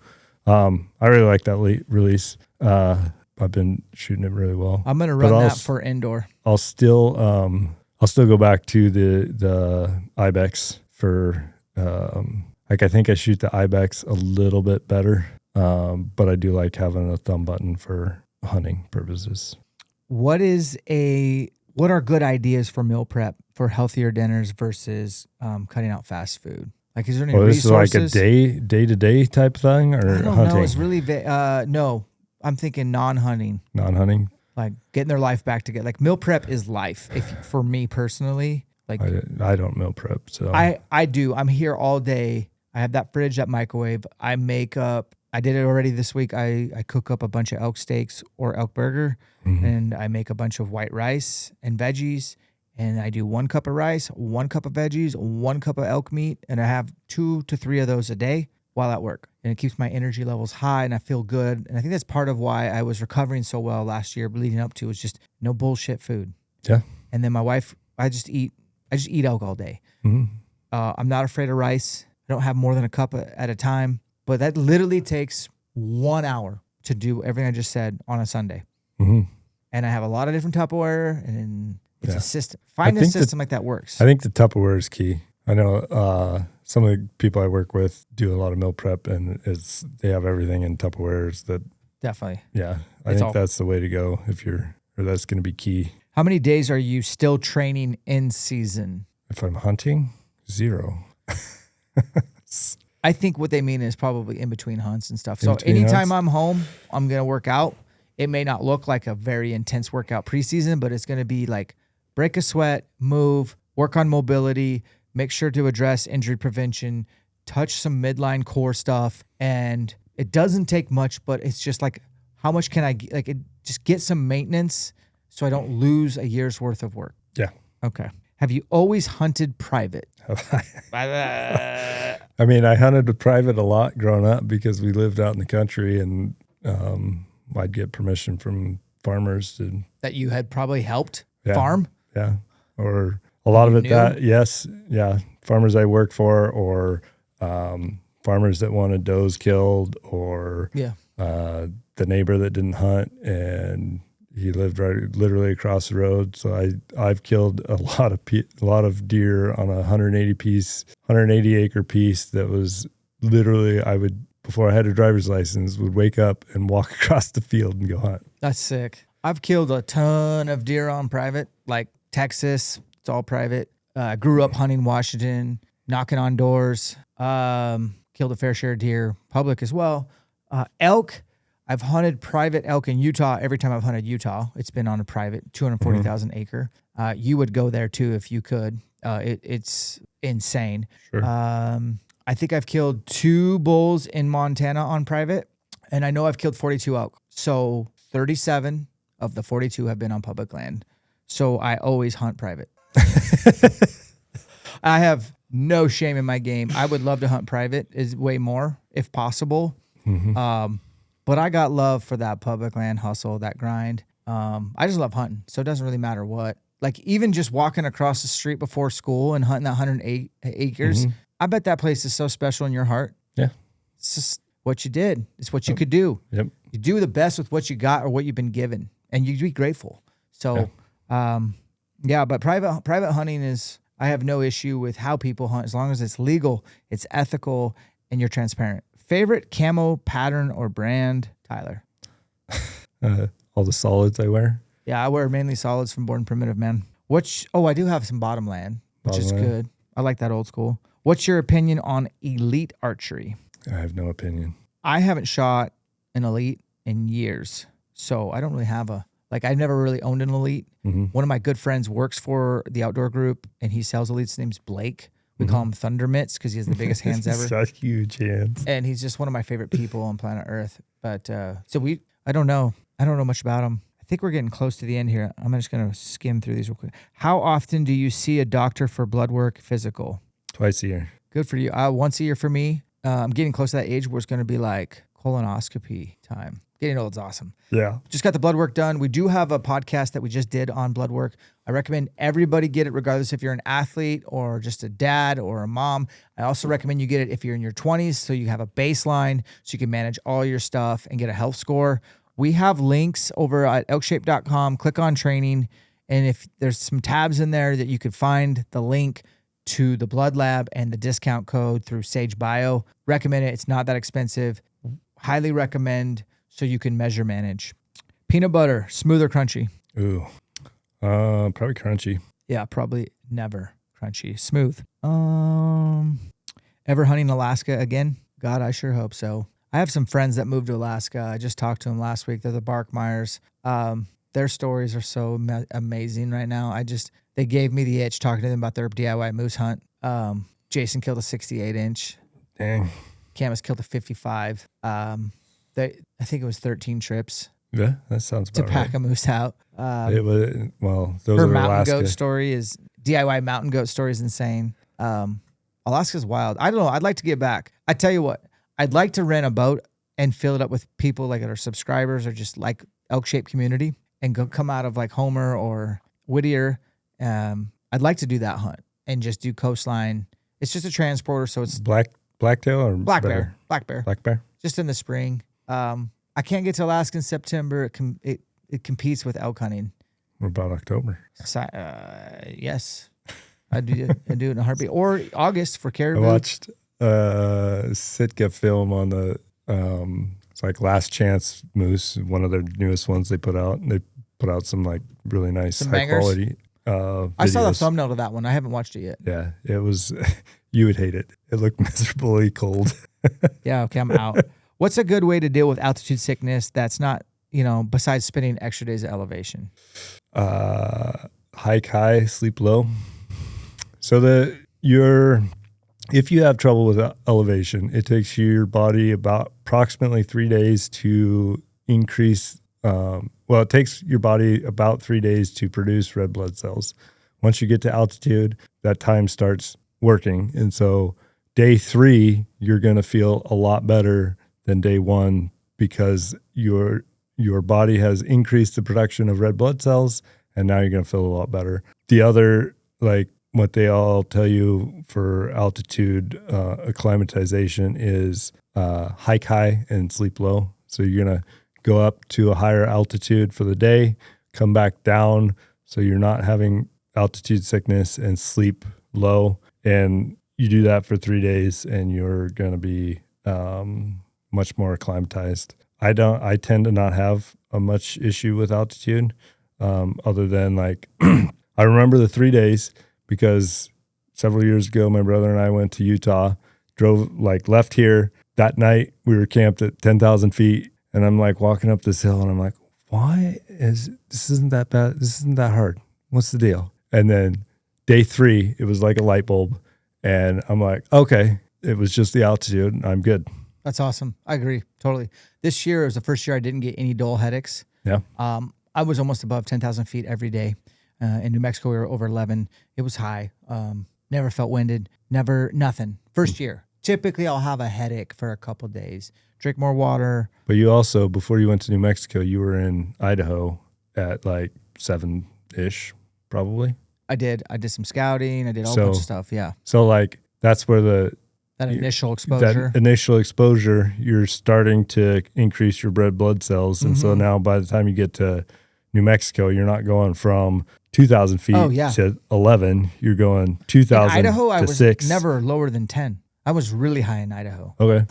I really like that release. I've been shooting it really well. I'm gonna run that for indoor. I'll still go back to the Ibex for I think I shoot the Ibex a little bit better, but I do like having a thumb button for hunting purposes. What are good ideas for meal prep for healthier dinners versus cutting out fast food? Like, is there any This resources? is like a day-to-day type thing, or I don't hunting? know. It's really no. I'm thinking non-hunting. Non-hunting. Like getting their life back together. Like meal prep is life. For me personally, like I don't meal prep, so I do. I'm here all day. I have that fridge, that microwave. I make up. I did it already this week. I cook up a bunch of elk steaks or elk burger, and I make a bunch of white rice and veggies. And I do 1 cup of rice, 1 cup of veggies, 1 cup of elk meat, and I have 2 to 3 of those a day while at work. And it keeps my energy levels high, and I feel good. And I think that's part of why I was recovering so well last year, leading up to, was just no bullshit food. yeah. And then my wife, I just eat elk all day. Mm-hmm. I'm not afraid of rice. I don't have more than a cup at a time, but that literally takes 1 hour to do everything I just said on a Sunday. Mm-hmm. And I have a lot of different Tupperware, and it's a system. I Find a think system like that works. I think the Tupperware is key. I know some of the people I work with do a lot of meal prep, and they have everything in Tupperwares. That Definitely. yeah, I think that's the way to go that's going to be key. How many days are you still training in season? If I'm hunting, 0. I think what they mean is probably in between hunts and stuff. So between anytime hunts? I'm home, I'm going to work out. It may not look like a very intense workout preseason, but it's going to be like break a sweat, move, work on mobility, make sure to address injury prevention, touch some midline core stuff. And it doesn't take much, but it's just like, how much can just get some maintenance so I don't lose a year's worth of work. Yeah. Okay. Have you always hunted private? I mean, I hunted with private a lot growing up because we lived out in the country, and I'd get permission from farmers to That you had probably helped farm? Yeah. Or a lot of it knew? yes. Yeah. Farmers I worked for, or farmers that wanted does killed, or the neighbor that didn't hunt and he lived literally across the road. So I've killed a lot of deer on a 180 acre piece that was literally, before I had a driver's license, would wake up and walk across the field and go hunt. That's sick. I've killed a ton of deer on private, like Texas. It's all private. I grew up hunting Washington, knocking on doors. Killed a fair share of deer, public as well. Elk. I've hunted private elk in Utah. Every time I've hunted Utah, it's been on a private 240,000 acre. You would go there too if you could. It's insane. Sure. I think I've killed 2 bulls in Montana on private, and I know I've killed 42 elk. So 37 of the 42 have been on public land. So I always hunt private. I have no shame in my game. I would love to hunt private is way more if possible. But I got love for that public land hustle, that grind. I just love hunting. So it doesn't really matter what. Like even just walking across the street before school and hunting that 108 acres, I bet that place is so special in your heart. Yeah. It's just what you did. It's what you could do. Yep. You do the best with what you got or what you've been given, and you be grateful. So, but private hunting is, I have no issue with how people hunt as long as it's legal, it's ethical, and you're transparent. Favorite camo pattern or brand, Tyler? All the solids I wear. Yeah, I wear mainly solids from Born Primitive, man. I do have some bottomland, which is good. I like that old school. What's your opinion on elite archery? I have no opinion. I haven't shot an elite in years, so I don't really have I've never really owned an elite. One of my good friends works for the outdoor group, and he sells elites. His name's Blake. We call him Thunder Mitts because he has the biggest hands ever. Such huge hands. And he's just one of my favorite people on planet Earth. But I don't know much about him. I think we're getting close to the end here. I'm just going to skim through these real quick. How often do you see a doctor for blood work physical? Twice a year. Good for you. Once a year for me. I'm getting close to that age where it's going to be like colonoscopy time. Getting old is awesome. Yeah. Just got the blood work done. We do have a podcast that we just did on blood work. I recommend everybody get it, regardless if you're an athlete or just a dad or a mom. I also recommend you get it if you're in your 20s, so you have a baseline, so you can manage all your stuff and get a health score. We have links over at ElkShape.com. Click on training, and if there's some tabs in there that you could find the link to the blood lab and the discount code through Sage Bio. Recommend it. It's not that expensive. Highly recommend, so you can measure manage. Peanut butter, smooth or crunchy? Ooh, probably crunchy. Yeah, probably never crunchy. Smooth. Ever hunting Alaska again? God, I sure hope so. I have some friends that moved to Alaska. I just talked to them last week. They're the Barkmeyers. Their stories are so amazing right now. They gave me the itch talking to them about their DIY moose hunt. Jason killed a 68-inch. Dang. Camus killed a 55. I think it was 13 trips. Yeah, that sounds about to pack a moose out. It was, those her are mountain Alaska. goat story is DIY mountain goat story is insane. Alaska's wild. I don't know. I'd like to get back. I tell you what, I'd like to rent a boat and fill it up with people like that are subscribers or just like ElkShape community and go come out of like Homer or Whittier. I'd like to do that hunt and just do coastline. It's just a transporter, so it's blacktail or black bear. Black bear. Just in the spring. I can't get to Alaska in September. It competes with elk hunting. What about October? Yes, I do it in a heartbeat. Or August for caribou. I watched Sitka film on the it's like Last Chance Moose, one of their newest ones they put out. And they put out some like really nice some high bangers. Quality I saw the thumbnail to that one. I haven't watched it yet. Yeah, it was. You would hate it. It looked miserably cold. Yeah, okay, I'm out. What's a good way to deal with altitude sickness that's not, besides spending extra days at elevation? Hike high, sleep low. So if you have trouble with elevation, it takes your body about approximately 3 days to increase. It takes your body about 3 days to produce red blood cells. Once you get to altitude, that time starts working. And so day 3, you're going to feel a lot better than day 1 because your body has increased the production of red blood cells, and now you're going to feel a lot better. The other, like what they all tell you for altitude acclimatization is hike high and sleep low. So you're going to go up to a higher altitude for the day, come back down so you're not having altitude sickness, and sleep low. And you do that for 3 days and you're going to be much more acclimatized. I tend to not have a much issue with altitude other than like, I remember the 3 days because several years ago, my brother and I went to Utah, left here. That night we were camped at 10,000 feet and I'm like walking up this hill and I'm like, this isn't that bad. This isn't that hard. What's the deal? And then day 3, it was like a light bulb. And I'm like, okay, it was just the altitude. And I'm good. That's awesome. I agree. Totally. This year was the first year I didn't get any dull headaches. Yeah. I was almost above 10,000 feet every day. In New Mexico, we were over 11. It was high. Never felt winded. Nothing. First year. Typically, I'll have a headache for a couple days. Drink more water. But you also, before you went to New Mexico, you were in Idaho at like 7-ish, probably. I did some scouting. I did a whole bunch of stuff. Yeah. So like that's where that initial exposure. You're starting to increase your red blood cells. And so now by the time you get to New Mexico, you're not going from 2,000 feet to 11. You're going 2,000 to 6. Idaho, I was never lower than 10. I was really high in Idaho. Okay.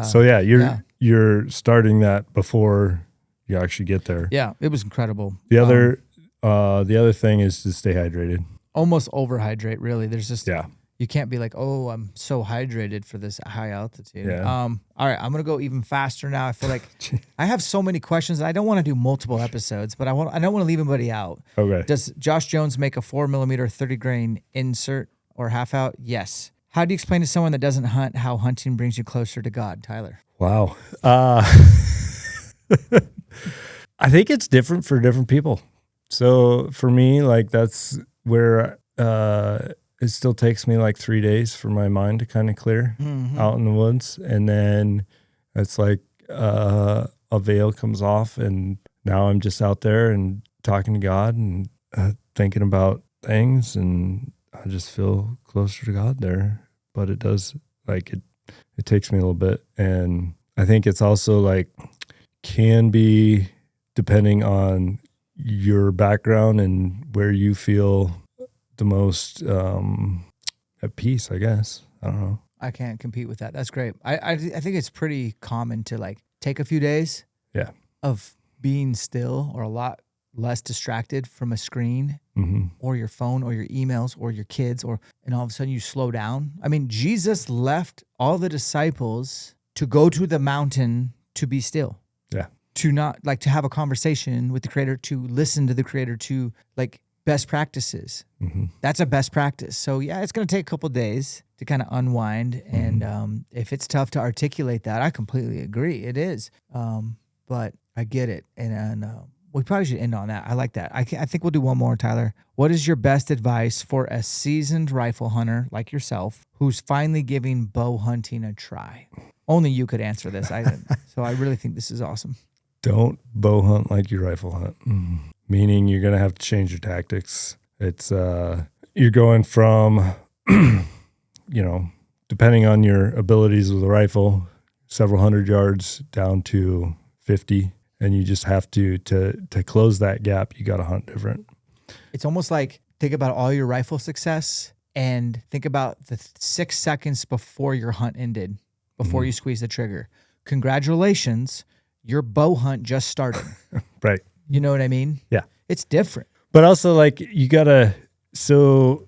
So you're starting that before you actually get there. Yeah, it was incredible. The other thing is to stay hydrated. Almost overhydrate, really. There's just you can't be like, oh, I'm so hydrated for this high altitude. Yeah. All right, I'm gonna go even faster now. I feel like I have so many questions. I don't want to do multiple episodes, but I don't want to leave anybody out. Okay. Does Josh Jones make a 4mm 30 grain insert or half out? Yes. How do you explain to someone that doesn't hunt how hunting brings you closer to God, Tyler? Wow. I think it's different for different people. So for me, like that's where it still takes me like 3 days for my mind to kind of clear out in the woods. And then it's like a veil comes off and now I'm just out there and talking to God and thinking about things, and I just feel closer to God there. But it does, like, it takes me a little bit. And I think it's also like can be depending on your background and where you feel the most at peace, I guess. I don't know. I can't compete with that. That's great. I think it's pretty common to like take a few days of being still or a lot less distracted from a screen or your phone or your emails or your kids, and all of a sudden you slow down. I mean, Jesus left all the disciples to go to the mountain to be still. Yeah. To not like to have a conversation with the Creator, to listen to the Creator, to like best practices. That's a best practice. So yeah, it's going to take a couple of days to kind of unwind. And if it's tough to articulate that, I completely agree. It is. But I get it. And we probably should end on that. I like that. I think we'll do one more, Tyler. What is your best advice for a seasoned rifle hunter like yourself who's finally giving bow hunting a try? Only you could answer this. So I really think this is awesome. Don't bow hunt like you rifle hunt. Meaning you're going to have to change your tactics. It's you're going from, depending on your abilities with a rifle, several hundred yards down to 50. And you just have to close that gap, you got to hunt different. It's almost like think about all your rifle success and think about the 6 seconds before your hunt ended, before you squeeze the trigger. Congratulations, your bow hunt just started. Right. You know what I mean? Yeah. It's different. But also like you got to, so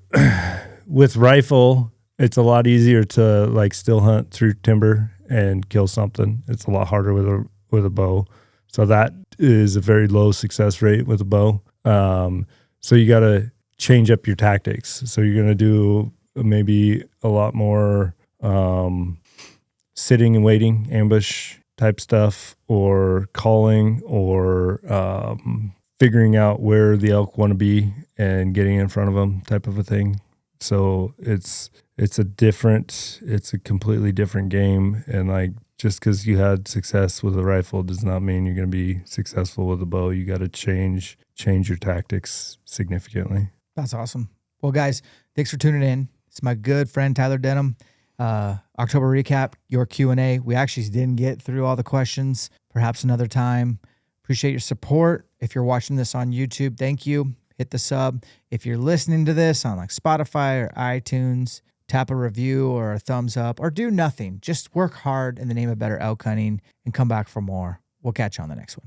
with rifle, it's a lot easier to like still hunt through timber and kill something. It's a lot harder with a bow. So that is a very low success rate with a bow. So you got to change up your tactics. So you're going to do maybe a lot more sitting and waiting, ambush type stuff, or calling, or figuring out where the elk want to be and getting in front of them type of a thing. So it's a completely different game. And like, just because you had success with a rifle does not mean you're going to be successful with a bow. You got to change your tactics significantly. That's awesome. Well, guys, thanks for tuning in. It's my good friend Tyler Denham. October recap, your Q&A. We actually didn't get through all the questions. Perhaps another time. Appreciate your support. If you're watching this on YouTube, thank you. Hit the sub. If you're listening to this on like Spotify or iTunes, tap a review or a thumbs up, or do nothing. Just work hard in the name of better elk hunting and come back for more. We'll catch you on the next one.